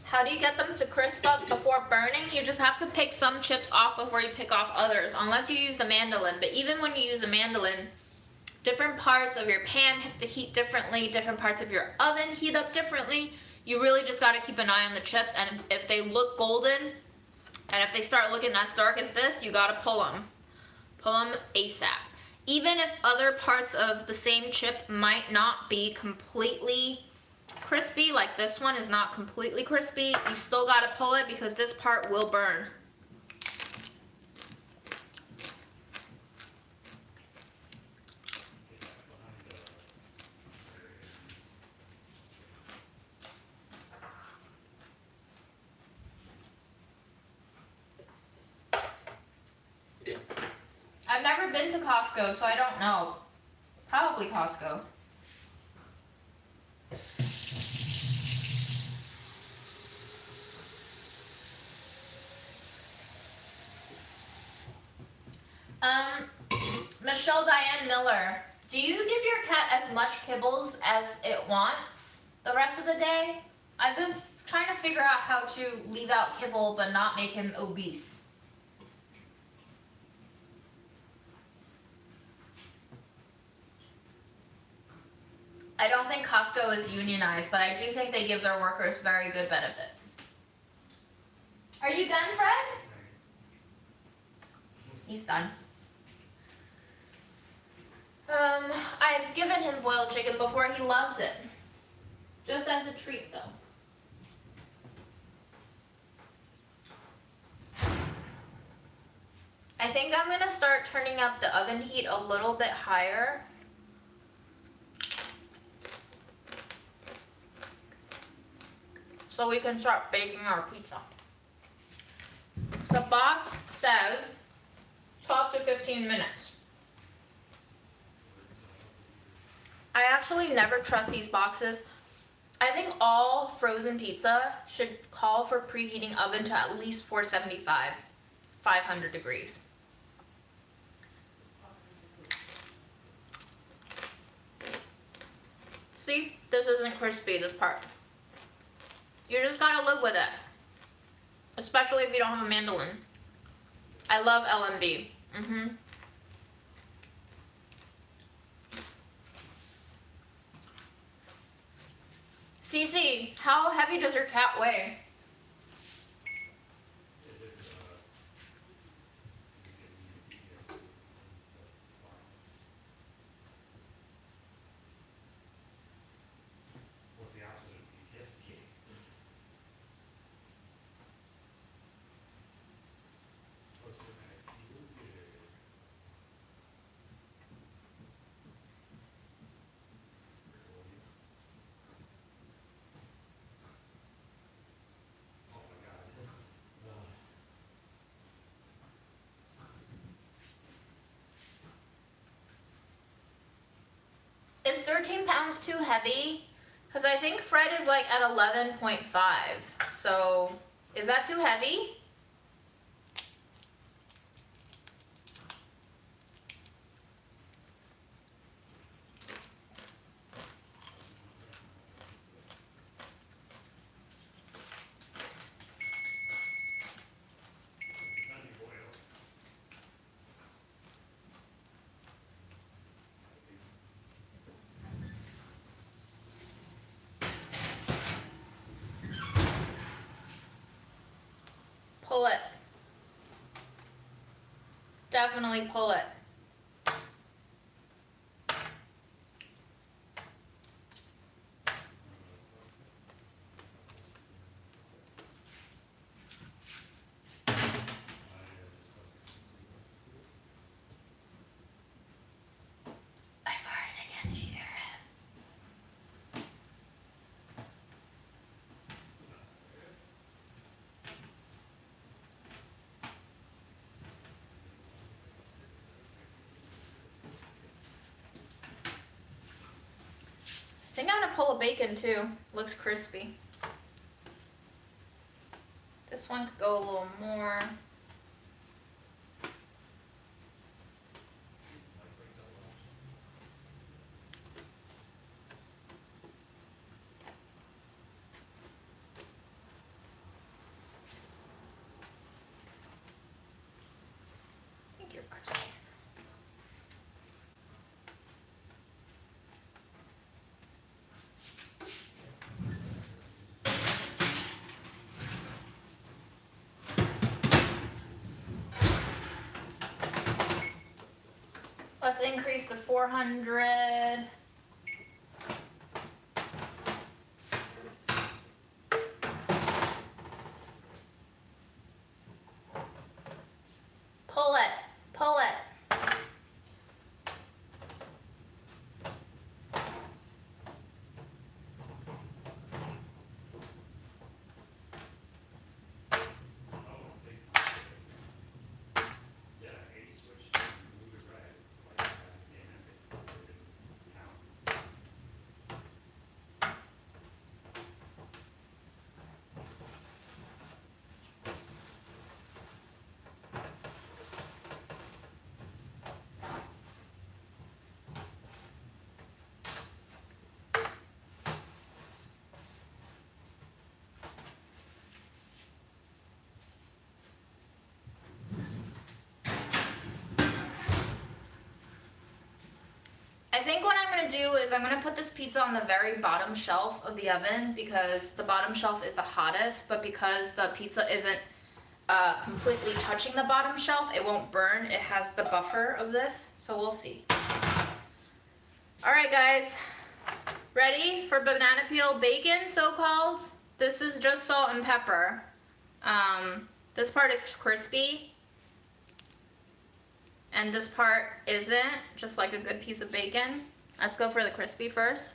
How do you get them to crisp up before burning? You just have to pick some chips off before you pick off others, unless you use the mandolin. But even when you use the mandolin, different parts of your pan hit the heat differently, different parts of your oven heat up differently. You really just gotta keep an eye on the chips, and if they look golden, and if they start looking as dark as this, you gotta pull them. Pull them ASAP. Even if other parts of the same chip might not be completely crispy, like this one is not completely crispy, you still gotta pull it because this part will burn. I've never been to Costco, so I don't know. Probably Costco. Michelle Diane Miller, do you give your cat as much kibbles as it wants the rest of the day? I've been trying to figure out how to leave out kibble but not make him obese. I don't think Costco is unionized, but I do think they give their workers very good benefits. Are you done, Fred? He's done. I've given him boiled chicken before. He loves it. Just as a treat, though. I think I'm gonna start turning up the oven heat a little bit higher. So we can start baking our pizza. The box says 12 to 15 minutes. I actually never trust these boxes. I think all frozen pizza should call for preheating oven to at least 475, 500 degrees. See, this isn't crispy, this part. You just gotta live with it. Especially if you don't have a mandolin. I love LMB. Cece, how heavy does your cat weigh? is 13 pounds too heavy? Because I think Fred is like at 11.5. So is that too heavy? Pull it. Definitely pull it. I farted again, did you hear it? I think I'm gonna pull a bacon too. Looks crispy. This one could go a little more. I think you're crispy. Let's increase to 400. Pull it, pull it. I think what I'm going to do is I'm going to put this pizza on the very bottom shelf of the oven because the bottom shelf is the hottest, but because the pizza isn't completely touching the bottom shelf, it won't burn. It has the buffer of this, so we'll see. Alright guys, ready for banana peel bacon, so-called? This is just salt and pepper. This part is crispy. And this part isn't, just like a good piece of bacon. Let's go for the crispy first.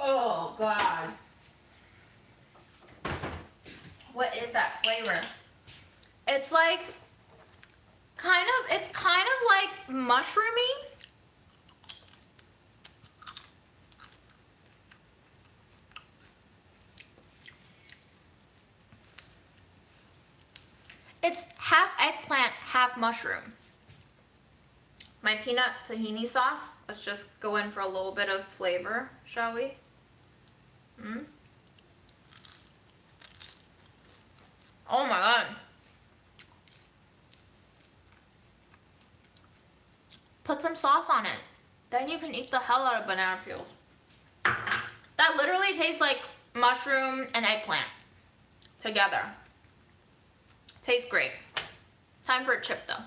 Oh God. What is that flavor? It's like, it's kind of like mushroomy. It's half eggplant, half mushroom. My peanut tahini sauce. Let's just go in for a little bit of flavor, shall we? Oh my God. Put some sauce on it. Then you can eat the hell out of banana peels. That literally tastes like mushroom and eggplant together. Tastes great. Time for a chip though.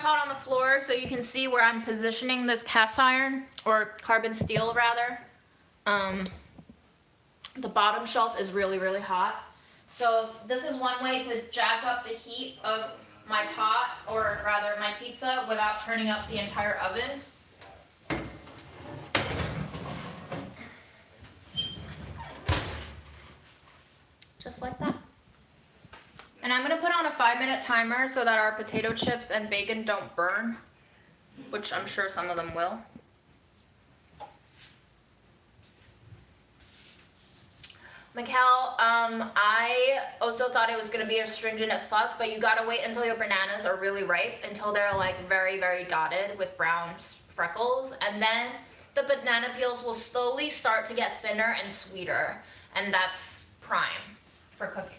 tripod on the floor so you can see where I'm positioning this cast iron, or carbon steel rather. The bottom shelf is really, really hot. So this is one way to jack up the heat of my pot, or rather my pizza, without turning up the entire oven. Just like that. And I'm gonna put on a 5-minute timer so that our potato chips and bacon don't burn, which I'm sure some of them will. Mikkel, I also thought it was gonna be astringent as fuck, but you gotta wait until your bananas are really ripe, until they're like very, very dotted with brown freckles, and then the banana peels will slowly start to get thinner and sweeter, and that's prime for cooking with.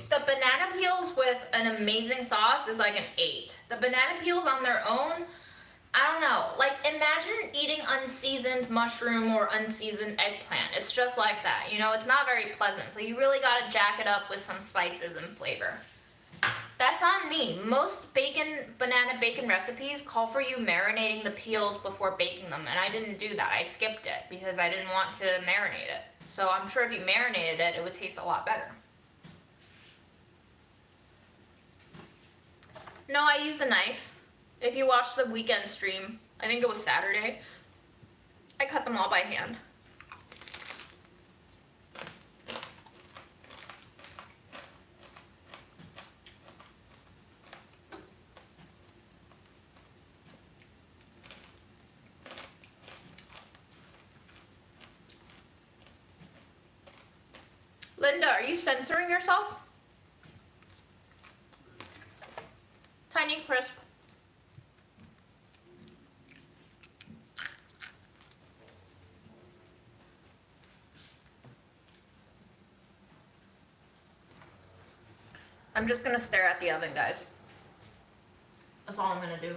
The banana peels with an amazing sauce is like an 8. The banana peels on their own, I don't know. Like, imagine eating unseasoned mushroom or unseasoned eggplant. It's just like that, you know? It's not very pleasant, so you really gotta jack it up with some spices and flavor. That's on me. Most banana bacon recipes call for you marinating the peels before baking them, and I didn't do that. I skipped it because I didn't want to marinate it. So I'm sure if you marinated it, it would taste a lot better. No, I used a knife. If you watch the weekend stream, I think it was Saturday, I cut them all by hand. Linda, are you censoring yourself? Tiny crisp. I'm just gonna stare at the oven, guys. That's all I'm gonna do.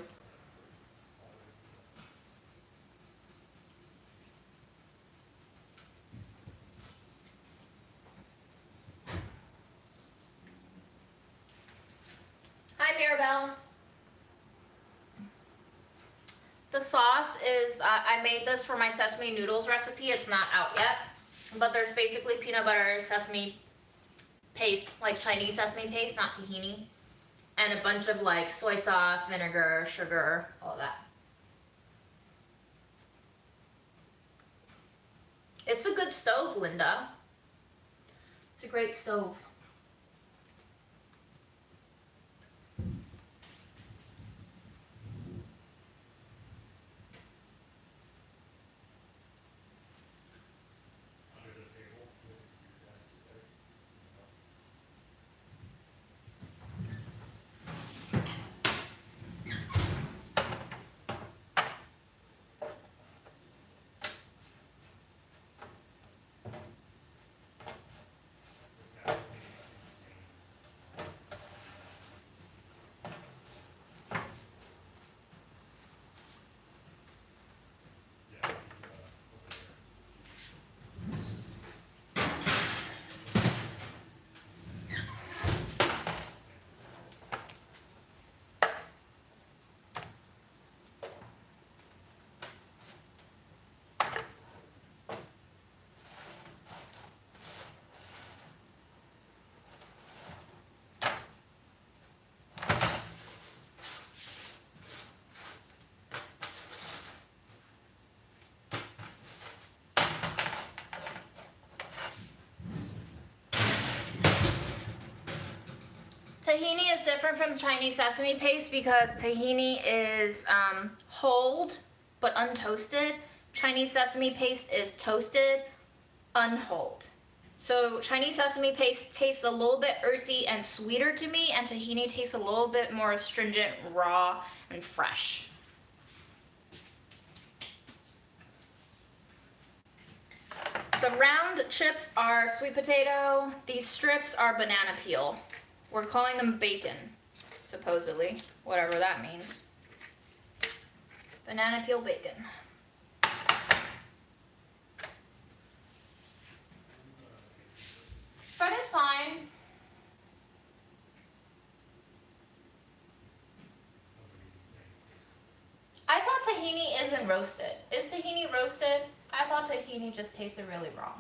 Hi, Mirabelle. The sauce is, I made this for my sesame noodles recipe. It's not out yet, but there's basically peanut butter, sesame paste, like Chinese sesame paste, not tahini, and a bunch of like soy sauce, vinegar, sugar, all of that. It's a good stove, Linda. It's a great stove. Tahini is different from Chinese sesame paste because tahini is whole but untoasted. Chinese sesame paste is toasted, unhulled. So Chinese sesame paste tastes a little bit earthy and sweeter to me, and tahini tastes a little bit more astringent, raw, and fresh. The round chips are sweet potato. These strips are banana peel. We're calling them bacon, supposedly, whatever that means. Banana peel bacon. But it's fine. I thought tahini isn't roasted. Is tahini roasted? I thought tahini just tasted really raw.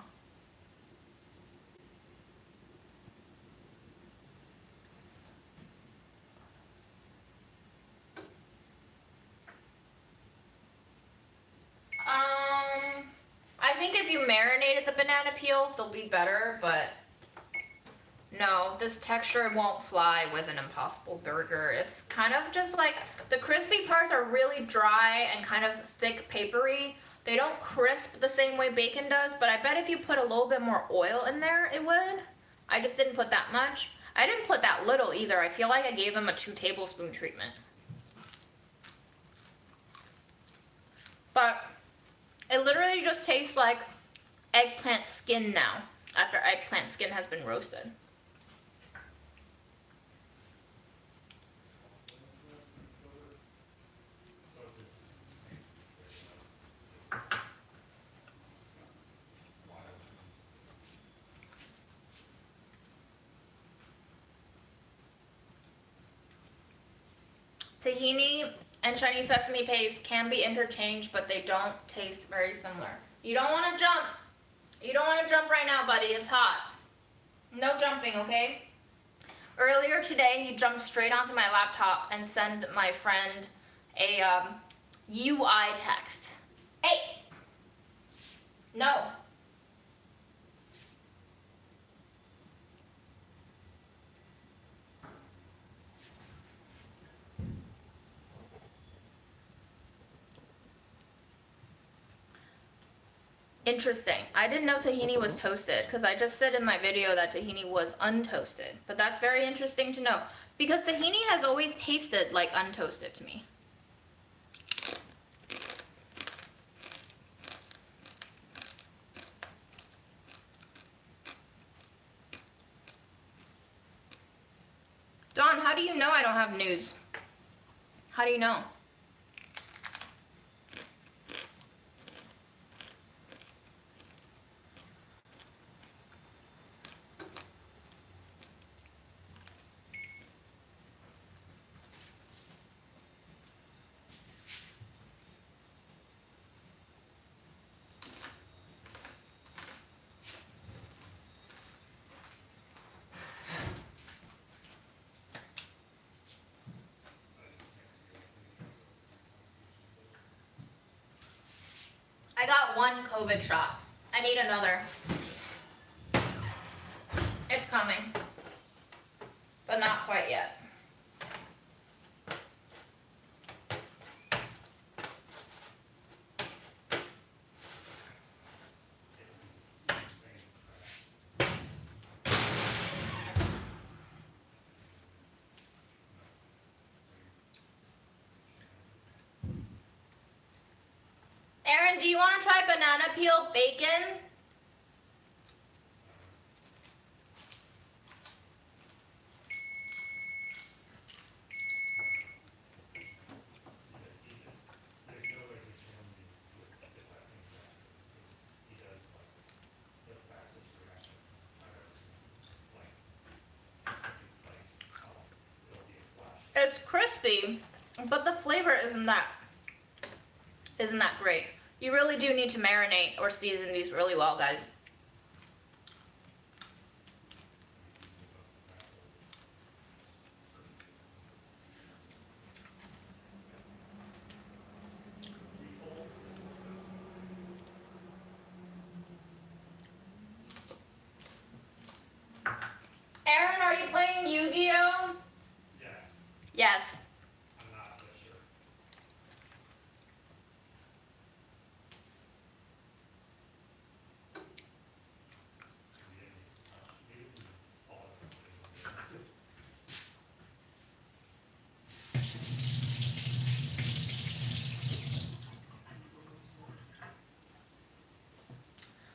I think if you marinated the banana peels, they'll be better, but no, this texture won't fly with an Impossible Burger. It's kind of just like, the crispy parts are really dry and kind of thick papery. They don't crisp the same way bacon does, but I bet if you put a little bit more oil in there, it would. I just didn't put that much. I didn't put that little either. I feel like I gave them a 2 tablespoon treatment. But it literally just tastes like eggplant skin now, after eggplant skin has been roasted. Tahini and Chinese sesame paste can be interchanged, but they don't taste very similar. You don't want to jump. You don't want to jump right now, buddy. It's hot. No jumping, okay? Earlier today, he jumped straight onto my laptop and sent my friend a UI text. Hey! No. Interesting. I didn't know tahini was toasted because I just said in my video that tahini was untoasted. But that's very interesting to know because tahini has always tasted like untoasted to me. Dawn, how do you know I don't have news? How do you know? I got 1 COVID shot. I need another. It's coming, but not quite yet. Aaron, do you want to try banana peel bacon? It's crispy, but the flavor isn't that great. You really do need to marinate or season these really well, guys. Aaron, are you playing Yu-Gi-Oh? Yes. Yes. I'm not sure.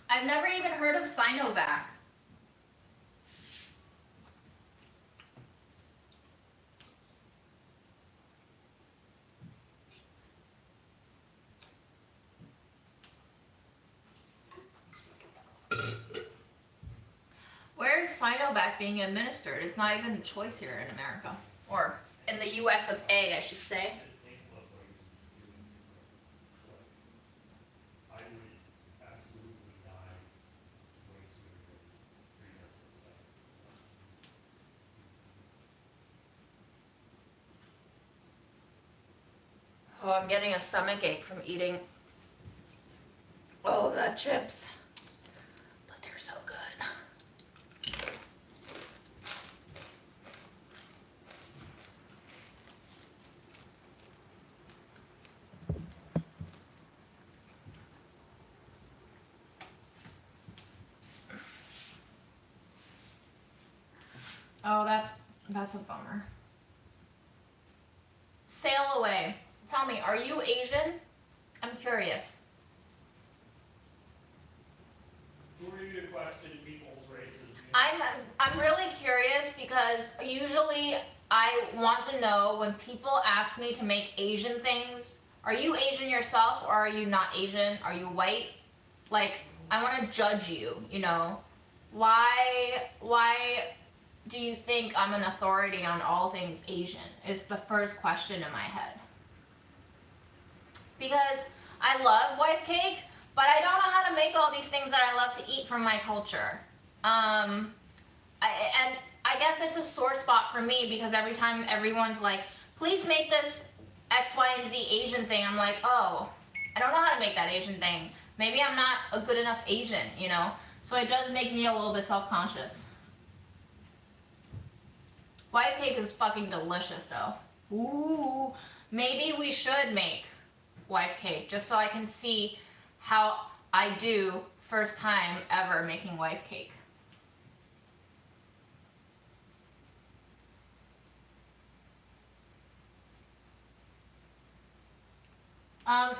I've never even heard of Sinovac. Where's Sinovac being administered. It's not even a choice here in America. Or in the US of A, I should say. I would absolutely die way sooner than 3 months of seconds. Oh, I'm getting a stomach ache from eating all of that chips. But they're so good. Oh, that's a bummer. Sail away. Tell me, are you Asian? I'm curious. Who are you to question people's races? I'm really curious because usually I want to know when people ask me to make Asian things, are you Asian yourself or are you not Asian? Are you white? Like, I want to judge you, you know? Why do you think I'm an authority on all things Asian? Is the first question in my head. Because I love wife cake, but I don't know how to make all these things that I love to eat from my culture. And I guess it's a sore spot for me because every time everyone's like, please make this X, Y, and Z Asian thing, I'm like, oh, I don't know how to make that Asian thing. Maybe I'm not a good enough Asian, you know? So it does make me a little bit self-conscious. White cake is fucking delicious though. Ooh, maybe we should make wife cake just so I can see how I do first time ever making wife cake.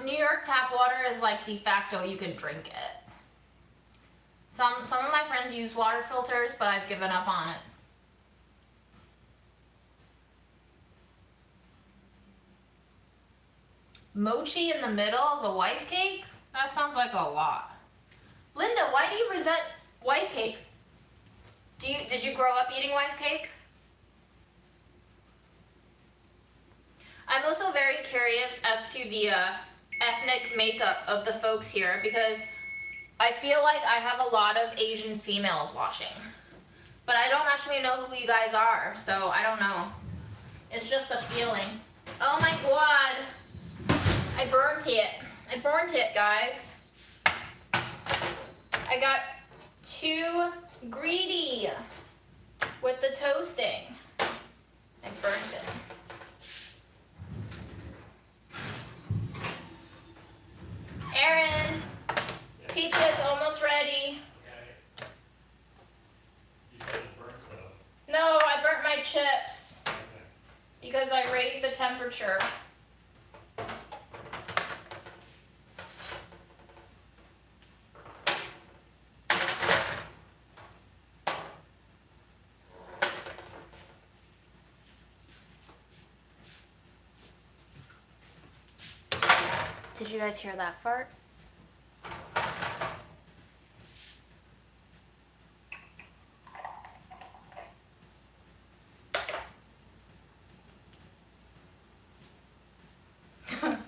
New York tap water is like de facto, you can drink it. Some of my friends use water filters, but I've given up on it. Mochi in the middle of a wife cake? That sounds like a lot. Linda, why do you resent wife cake? Did you grow up eating wife cake? I'm also very curious as to the ethnic makeup of the folks here because I feel like I have a lot of Asian females watching. But I don't actually know who you guys are, so I don't know. It's just a feeling. Oh my god! I burnt it, guys. I got too greedy with the toasting. I burnt it. Aaron, pizza's almost ready. Okay. You said it burnt though. No, I burnt my chips Okay. because I raised the temperature. Did you guys hear that fart?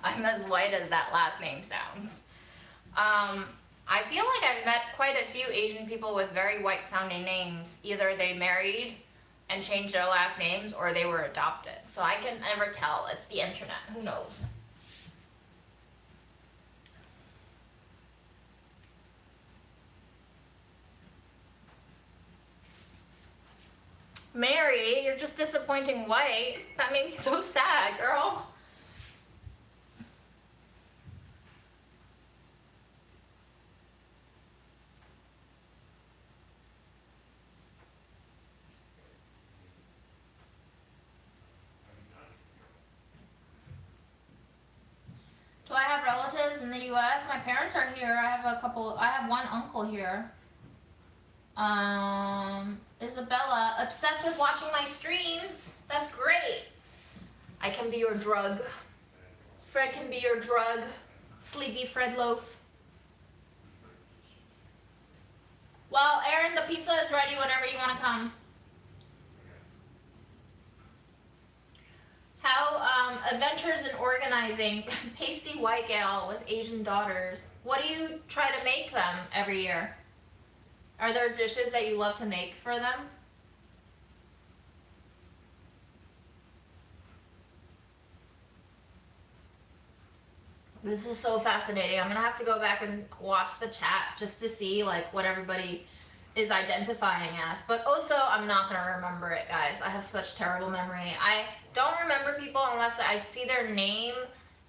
I'm as white as that last name sounds. I feel like I've met quite a few Asian people with very white sounding names. Either they married and changed their last names or they were adopted. So I can never tell. It's the internet. Who knows? Mary, you're just disappointing white. That made me so sad, girl. Do I have relatives in the US? My parents are here. I have one uncle here. Isabella, obsessed with watching my streams. That's great. I can be your drug. Fred can be your drug. Sleepy Fred Loaf. Well, Aaron, the pizza is ready whenever you want to come. How adventures in organizing pasty white gal with Asian daughters. What do you try to make them every year? Are there dishes that you love to make for them? This is so fascinating. I'm gonna have to go back and watch the chat just to see like what everybody is identifying as. But also, I'm not gonna remember it, guys. I have such terrible memory. I don't remember people unless I see their name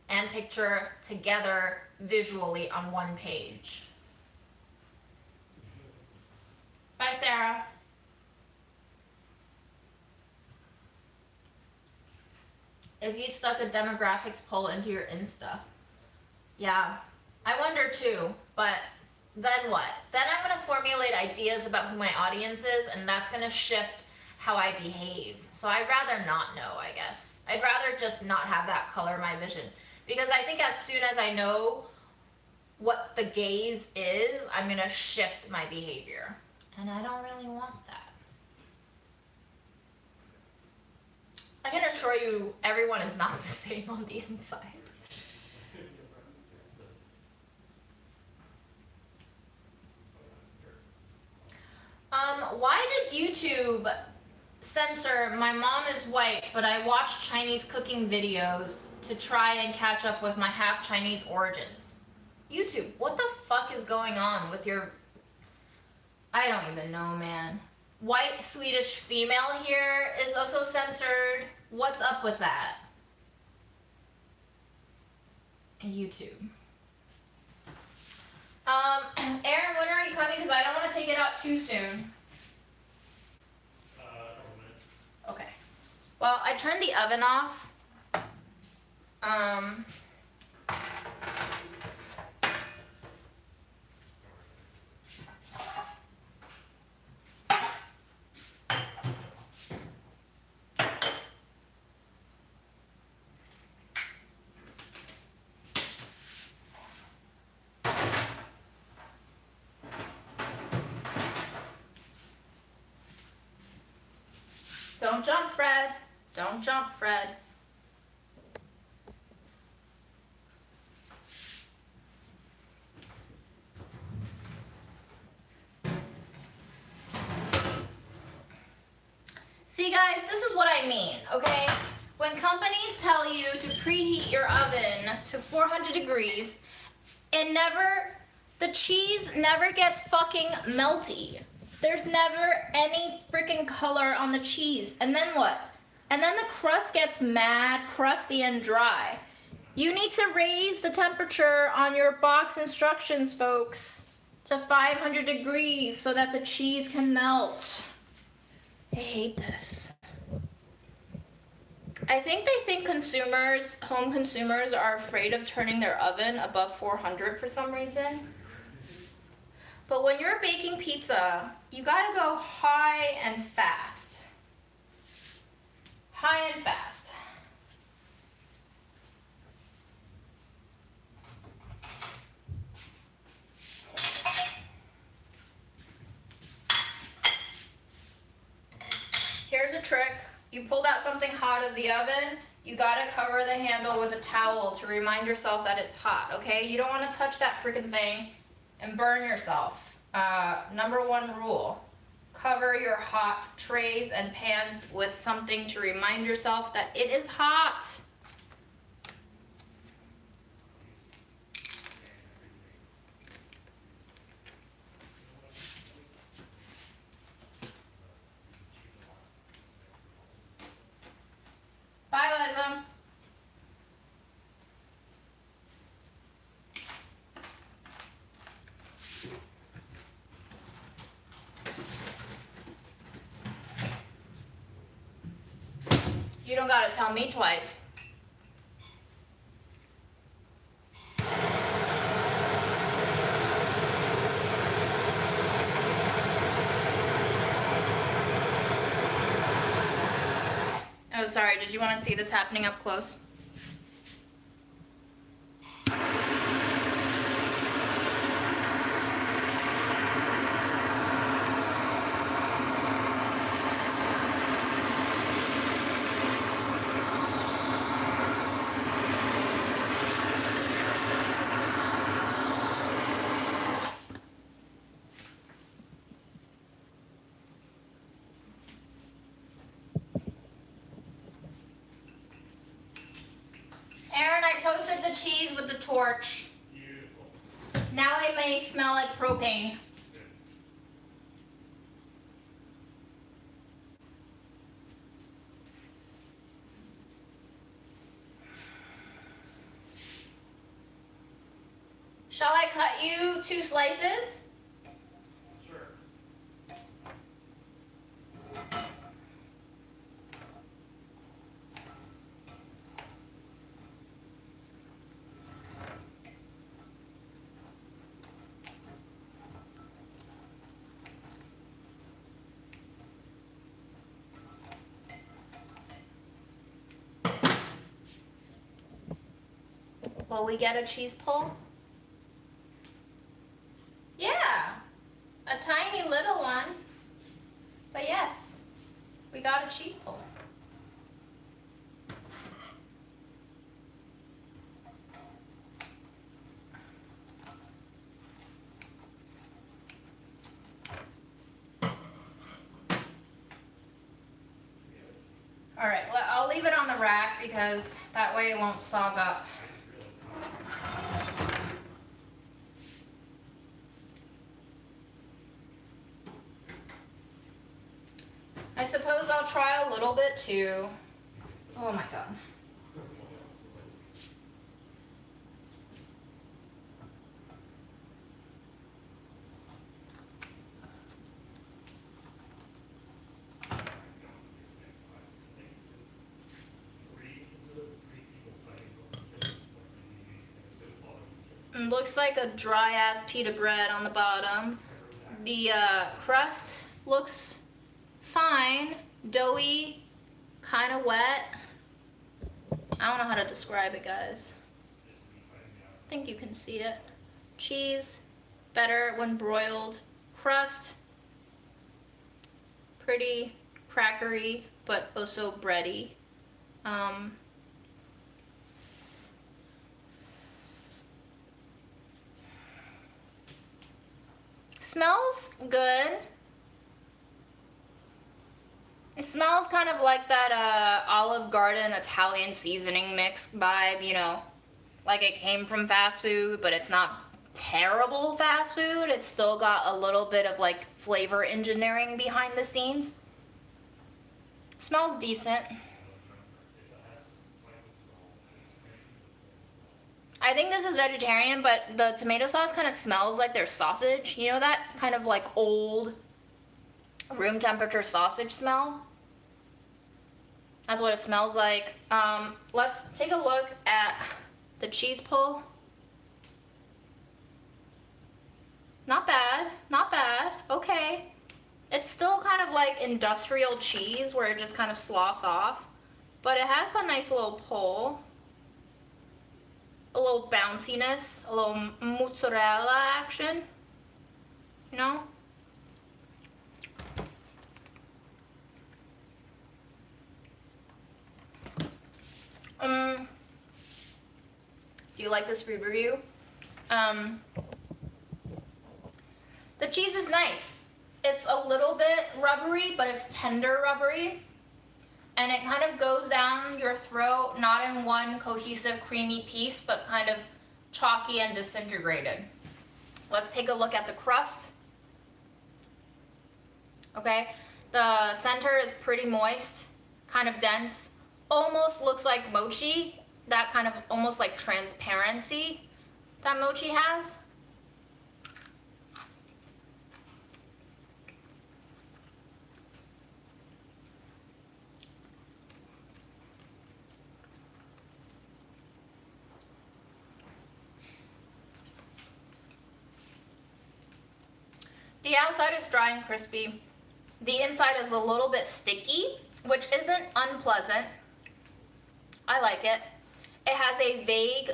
and picture together visually on one page. Bye, Sarah. If you stuck a demographics poll into your Insta. Yeah, I wonder too, but then what? Then I'm gonna formulate ideas about who my audience is, and that's gonna shift how I behave. So I'd rather not know, I guess. I'd rather just not have that color my vision. Because I think as soon as I know what the gaze is, I'm gonna shift my behavior. And I don't really want that. I can assure you, everyone is not the same on the inside. Why did YouTube censor My Mom is White, but I watch Chinese cooking videos to try and catch up with my half Chinese origins? YouTube, what the fuck is going on with your... I don't even know, man. White Swedish female here is also censored. What's up with that? YouTube. Aaron, when are you coming? Because I don't want to take it out too soon. Okay. Well, I turned the oven off. Don't jump, Fred. Don't jump, Fred. See, guys, this is what I mean, okay? When companies tell you to preheat your oven to 400 degrees, the cheese never gets fucking melty. There's never any freaking color on the cheese. And then what? And then the crust gets mad, crusty, and dry. You need to raise the temperature on your box instructions, folks, to 500 degrees so that the cheese can melt. I hate this. I think they think home consumers are afraid of turning their oven above 400 for some reason. But when you're baking pizza, you gotta go high and fast. High and fast. Here's a trick. You pulled out something hot of the oven, you gotta cover the handle with a towel to remind yourself that it's hot, okay? You don't wanna touch that freaking thing and burn yourself. Number one rule, cover your hot trays and pans with something to remind yourself that it is hot. Bye, Liza. You don't gotta tell me twice. Oh, sorry, did you want to see this happening up close? torch. Beautiful. Now it may smell like propane. Shall I cut you 2 slices? Sure. Will we get a cheese pull? Yeah, a tiny little one. But yes, we got a cheese pull. All right, well, I'll leave it on the rack because that way it won't sog up. I suppose I'll try a little bit too. Oh my god. It looks like a dry ass pita bread on the bottom. The crust looks fine, doughy, kind of wet. I don't know how to describe it, guys. I think you can see it. Cheese, better when broiled. Crust, pretty crackery, but also bready. Smells good. It smells kind of like that Olive Garden Italian seasoning mix vibe, you know, like it came from fast food, but it's not terrible fast food. It's still got a little bit of like flavor engineering behind the scenes. Smells decent. I think this is vegetarian, but the tomato sauce kind of smells like their sausage. You know that kind of like old room temperature sausage smell? That's what it smells like. Let's take a look at the cheese pull. Not bad, not bad, okay. It's still kind of like industrial cheese where it just kind of sloughs off, but it has a nice little pull. A little bounciness, a little mozzarella action, you know? Do you like this food review? The cheese is nice. It's a little bit rubbery, but it's tender rubbery. And it kind of goes down your throat, not in one cohesive creamy piece, but kind of chalky and disintegrated. Let's take a look at the crust. Okay, the center is pretty moist, kind of dense, almost looks like mochi, that kind of almost like transparency that mochi has. The outside is dry and crispy. The inside is a little bit sticky, which isn't unpleasant. I like it. It has a vague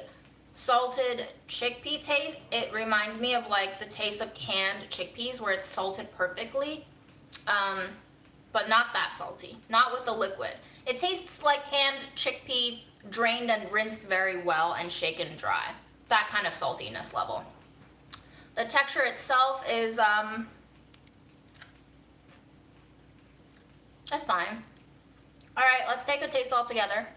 salted chickpea taste. It reminds me of like the taste of canned chickpeas where it's salted perfectly, but not that salty, not with the liquid. It tastes like canned chickpea drained and rinsed very well and shaken dry. That kind of saltiness level. The texture itself is, that's fine. All right, let's take a taste all together.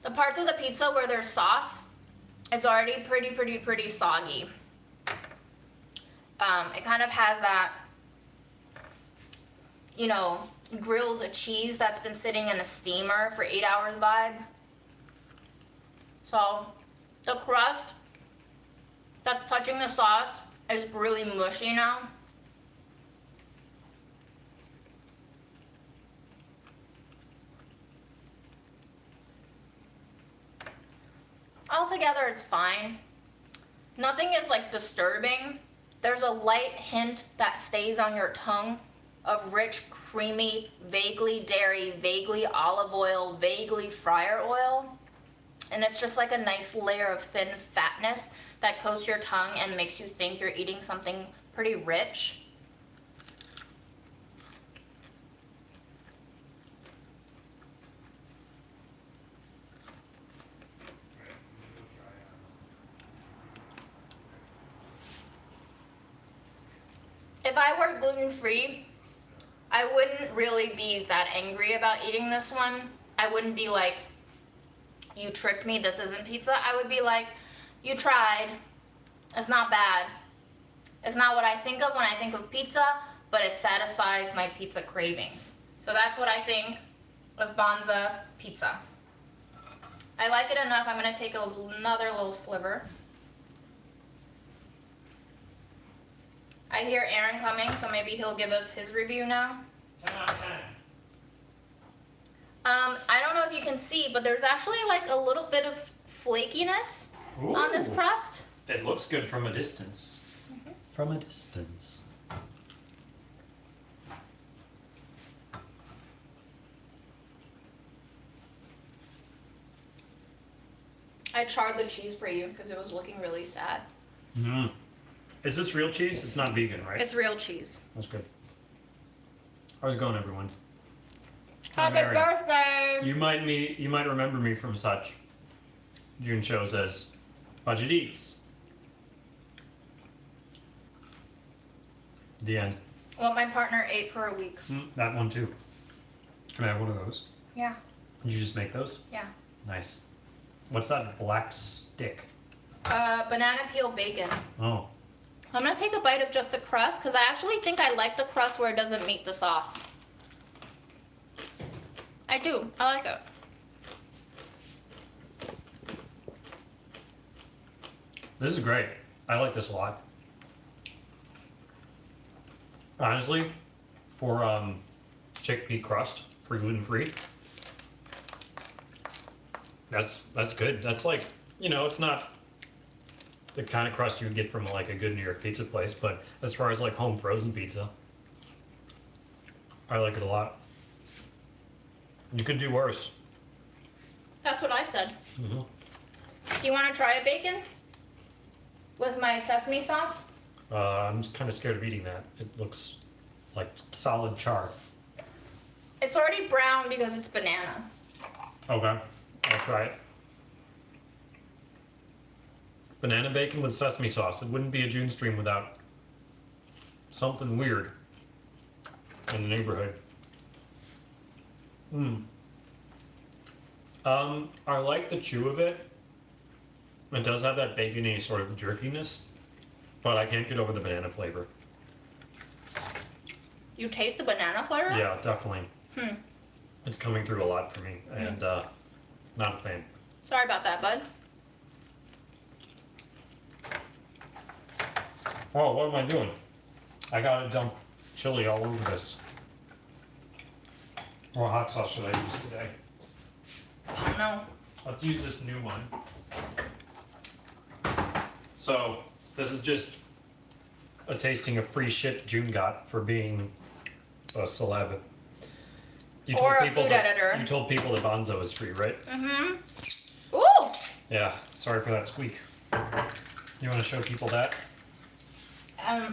The parts of the pizza where there's sauce is already pretty soggy. It kind of has that, you know, grilled cheese that's been sitting in a steamer for 8 hours vibe. So the crust that's touching the sauce is really mushy now. Altogether, it's fine. Nothing is like disturbing. There's a light hint that stays on your tongue of rich, creamy, vaguely dairy, vaguely olive oil, vaguely fryer oil. And it's just like a nice layer of thin fatness that coats your tongue and makes you think you're eating something pretty rich. If I were gluten-free, I wouldn't really be that angry about eating this one. I wouldn't be like, you tricked me, this isn't pizza. I would be like, you tried, it's not bad. It's not what I think of when I think of pizza, but it satisfies my pizza cravings. So that's what I think of Banza pizza. I like it enough, I'm gonna take another little sliver. I hear Aaron coming, so maybe he'll give us his review now. 10 out of 10. I don't know if you can see, but there's actually like a little bit of flakiness on this Ooh. crust. It looks good from a distance. From a distance. I charred the cheese for you because it was looking really sad. Mm. Is this real cheese? It's not vegan, right? It's real cheese. That's good. How's it going, everyone? Happy Mary. birthday! You might remember me from such June shows as Budget Eats. The end. What my partner ate for a week. That one too. Can I have one of those? Yeah. Did you just make those? Yeah. Nice. What's that black stick? Banana peel bacon. Oh. I'm gonna take a bite of just the crust because I actually think I like the crust where it doesn't meet the sauce. I do. I like it. This is great. I like this a lot. Honestly, for chickpea crust for gluten-free, that's good. That's like, you know, it's not the kind of crust you would get from like a good New York pizza place, but as far as like home frozen pizza, I like it a lot. You could do worse. That's what I said. Mm-hmm. Do you want to try a bacon with my sesame sauce? I'm just kind of scared of eating that. It looks like solid char. It's already brown because it's banana. Okay, I'll try it. Banana bacon with sesame sauce. It wouldn't be a June stream without something weird in the neighborhood. I like the chew of it. It does have that bacony sort of jerkiness, but I can't get over the banana flavor. You taste the banana flavor? Yeah, definitely. It's coming through a lot for me, and not a fan. Sorry about that, bud. Oh, what am I doing? I gotta dump chili all over this. What hot sauce should I use today? I don't know. Let's use this new one. So, this is just a tasting of free shit June got for being a celeb. You Or a food that, editor. You told people that Bonzo is free, right? Mm-hmm. Ooh! Yeah, sorry for that squeak. You want to show people that?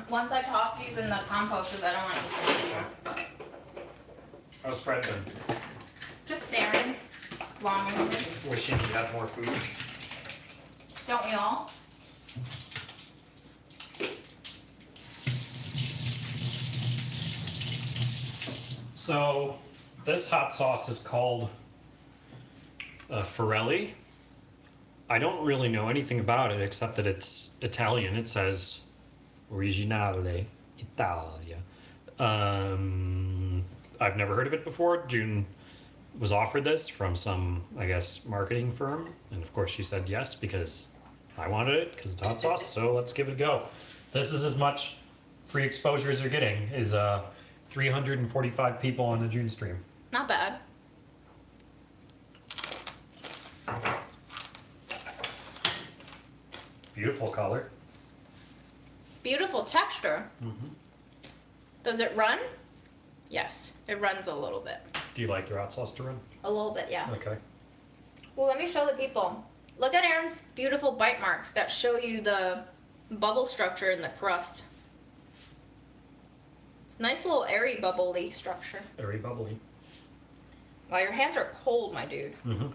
Once I toss these in the compost because I don't want to eat them. How's Fred then? Just staring. Long-winded. Wishing he had more food. Don't we all? So, this hot sauce is called Forelli. I don't really know anything about it except that it's Italian. It says Originale Italia. I've never heard of it before. June was offered this from some, I guess, marketing firm. And of course she said yes because I wanted it because it's hot sauce. So let's give it a go. This is as much free exposure as you're getting is 345 people on the June stream. Not bad. Beautiful color. Beautiful texture. Mm-hmm. Does it run? Yes, it runs a little bit. Do you like your hot sauce to run? A little bit, yeah. Okay. Well, let me show the people. Look at Aaron's beautiful bite marks that show you the bubble structure in the crust. It's a nice little airy bubbly structure. Very bubbly. Wow, your hands are cold, my dude. Mm-hmm.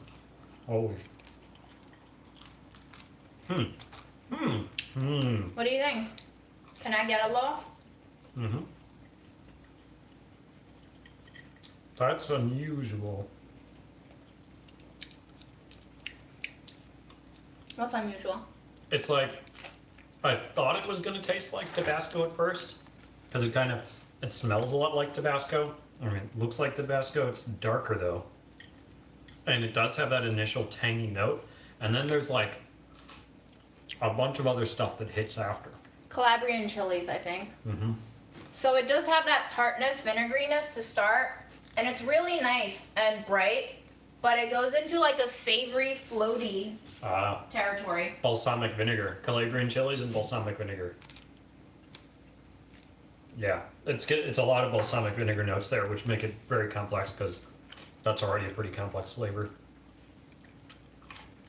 Oh. What do you think? Can I get a low? Mm-hmm. That's unusual. What's unusual? It's like, I thought it was gonna taste like Tabasco at first, because it smells a lot like Tabasco. I mean, it looks like Tabasco, it's darker though. And it does have that initial tangy note, and then there's like a bunch of other stuff that hits after. Calabrian chilies, I think. Mm-hmm. So it does have that tartness, vinegriness to start, and it's really nice and bright, but it goes into like a savory, floaty territory. Balsamic vinegar. Calabrian chilies and balsamic vinegar. Yeah, it's a lot of balsamic vinegar notes there, which make it very complex because that's already a pretty complex flavor.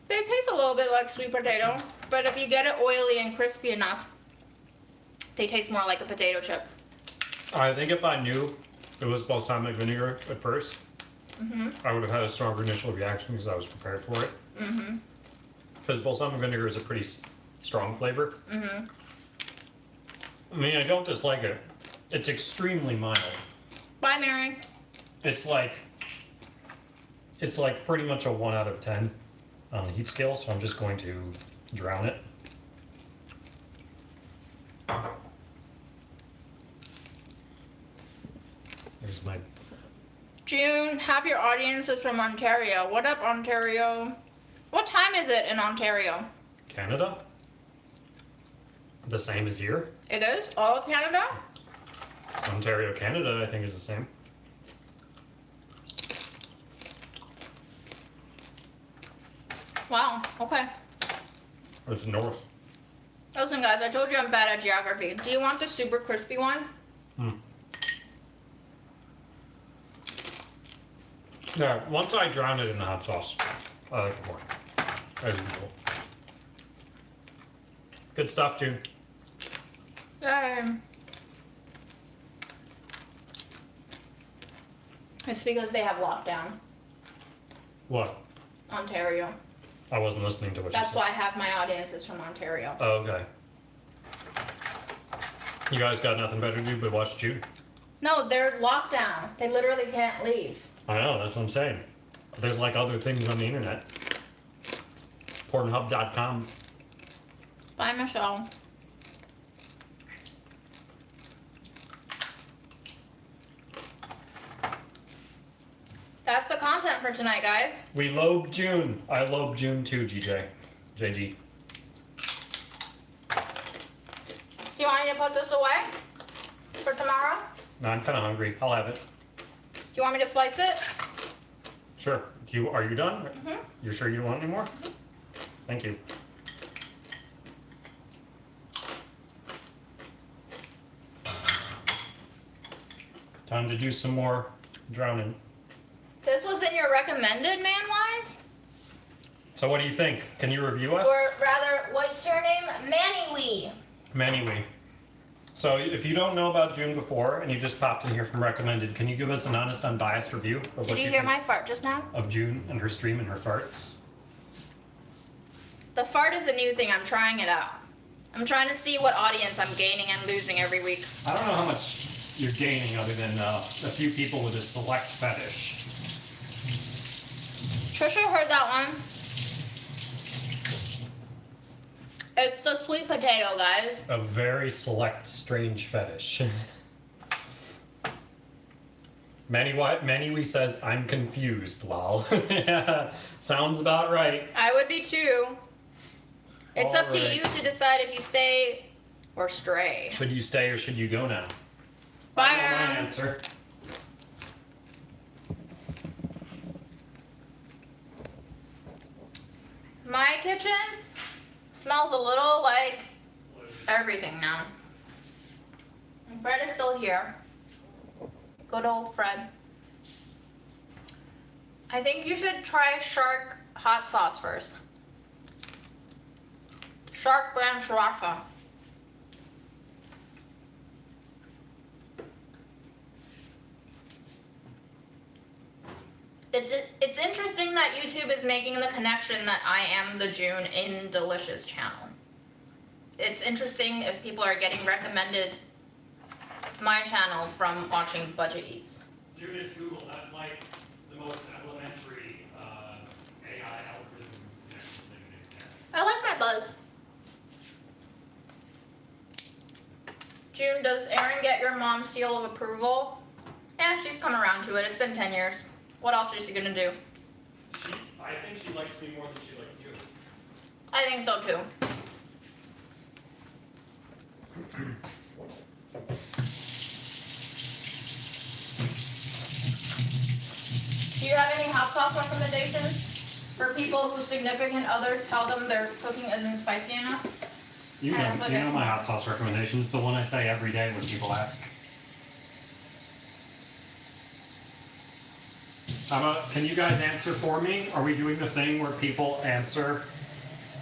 They taste a little bit like sweet potato, but if you get it oily and crispy enough, they taste more like a potato chip. I think if I knew it was balsamic vinegar at 1st I would have had a stronger initial reaction because I was prepared for it. Because balsamic vinegar is a pretty strong flavor. I mean, I don't dislike it. It's extremely mild. Bye, Mary. It's like pretty much a 1 out of 10 on the heat scale, so I'm just going to drown it. There's my... June, half your audience is from Ontario. What up, Ontario? What time is it in Ontario? Canada? The same as here? It is? All of Canada? Ontario, Canada, I think is the same. Wow, okay. It's north. Listen, guys, I told you I'm bad at geography. Do you want the super crispy one? Yeah, once I drown it in the hot sauce, I like it more. As usual. Good stuff, June. It's because they have lockdown. What? Ontario. I wasn't listening to what you That's said. why half my audience is from Ontario. Oh, okay. You guys got nothing better to do but watch June? No, they're locked down. They literally can't leave. I know, that's what I'm saying. There's like other things on the internet. Pornhub.com. Bye, Michelle. That's the content for tonight, guys. We lobe June. I lobe June too, GJ. JG. Do you want me to put this away for tomorrow? No, I'm kind of hungry. I'll have it. Do you want me to slice it? Sure. Are you done? Mm-hmm. You sure you don't want any more? Thank you. Time to do some more drowning. This was in your recommended, man-wise? So what do you think? Can you review us? Or rather, what's your name? Manny-wee. Manny-wee. So if you don't know about June before and you just popped in here from recommended, can you give us an honest, unbiased review of Did what you you hear think my fart just now? of June and her stream and her farts? The fart is a new thing. I'm trying it out. I'm trying to see what audience I'm gaining and losing every week. I don't know how much you're gaining other than a few people with a select fetish. Trisha heard that one. It's the sweet potato, guys. A very select, strange fetish. Manny says, I'm confused, lol. Yeah, sounds about right. I would be too. It's up to Alright. you to decide if you stay or stray. Should you stay or should you go now? Bye, I know my Em. answer. My kitchen smells a little like everything now. And Fred is still here. Good old Fred. I think you should try shark hot sauce first. Shark brand sriracha. It's interesting that YouTube is making the connection that I am the June in Delicious channel. It's interesting as people are getting recommended my channel from watching Budget Eats. June is Google, that's like the most elementary AI algorithm connection thing they can. I like my buzz. June, does Erin get your mom's seal of approval? Yeah, she's come around to it. It's been 10 years. What else is she gonna do? I think she likes me more than she likes you. I think so too. Do you have any hot sauce recommendations for people whose significant others tell them their cooking isn't spicy enough? You I don't know, think my hot sauce recommendation. It's the one I say every day when people ask. Can you guys answer for me? Are we doing the thing where people answer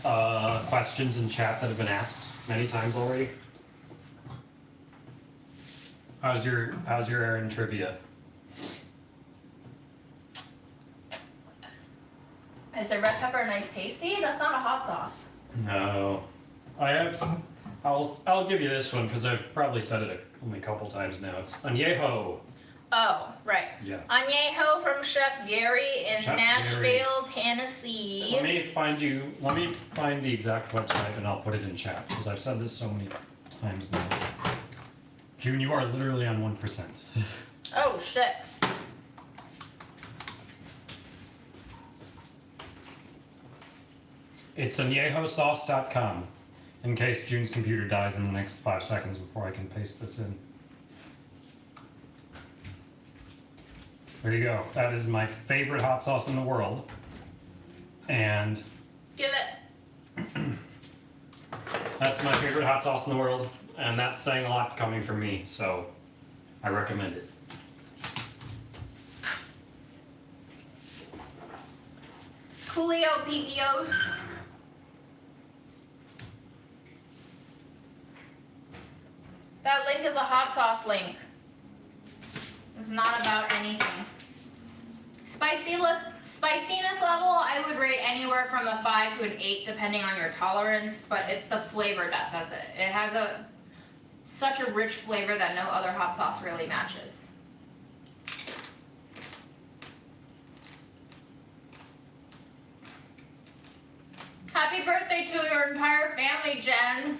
questions in chat that have been asked many times already? How's your Aaron trivia? Is the red pepper nice tasty? That's not a hot sauce. No, I have some. I'll give you this one because I've probably said it only a couple times now. It's añejo. Oh, right. Yeah. Añejo from Chef Gary in Chef Nashville, Gary. Tennessee. Let me find the exact website and I'll put it in chat because I've said this so many times now. June, you are literally on 1%. Oh, shit. It's añejosauce.com in case June's computer dies in the next 5 seconds before I can paste this in. There you go. That is my favorite hot sauce in the world. And Give it. that's my favorite hot sauce in the world. And that's saying a lot coming from me, so I recommend it. Coolio PPOs. That link is a hot sauce link. It's not about anything. Spiciness level, I would rate anywhere from a 5 to an 8 depending on your tolerance, but it's the flavor that does it. It has such a rich flavor that no other hot sauce really matches. Happy birthday to your entire family, Jen.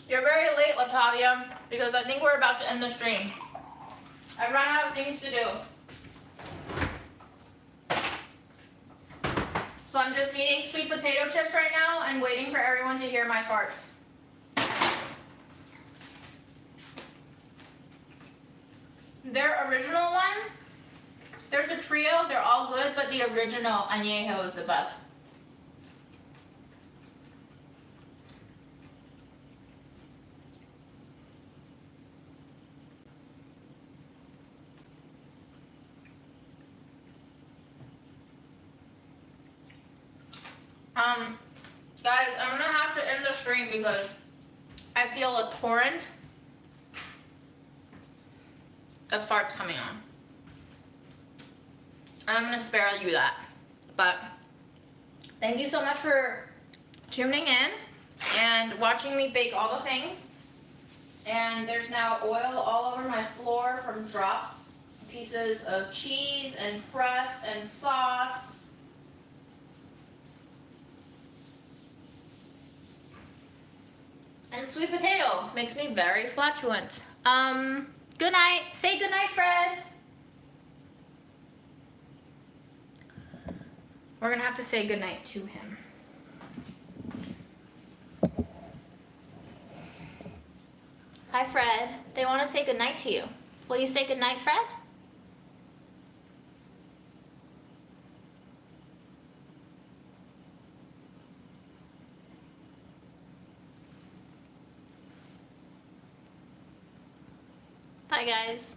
You're very late, Latavia, because I think we're about to end the stream. I've run out of things to do. So I'm just eating sweet potato chips right now and waiting for everyone to hear my farts. Their original one, there's a trio, they're all good, but the original añejo is the best. Guys, I'm gonna have to end the stream because I feel a torrent of farts coming on. And I'm gonna spare you that, but Thank you so much for tuning in and watching me bake all the things. And there's now oil all over my floor from dropped pieces of cheese and crust and sauce. And sweet potato makes me very flatulent. Good night. Say good night, Fred. We're gonna have to say good night to him. Hi, Fred. They want to say good night to you. Will you say good night, Fred? Bye, guys.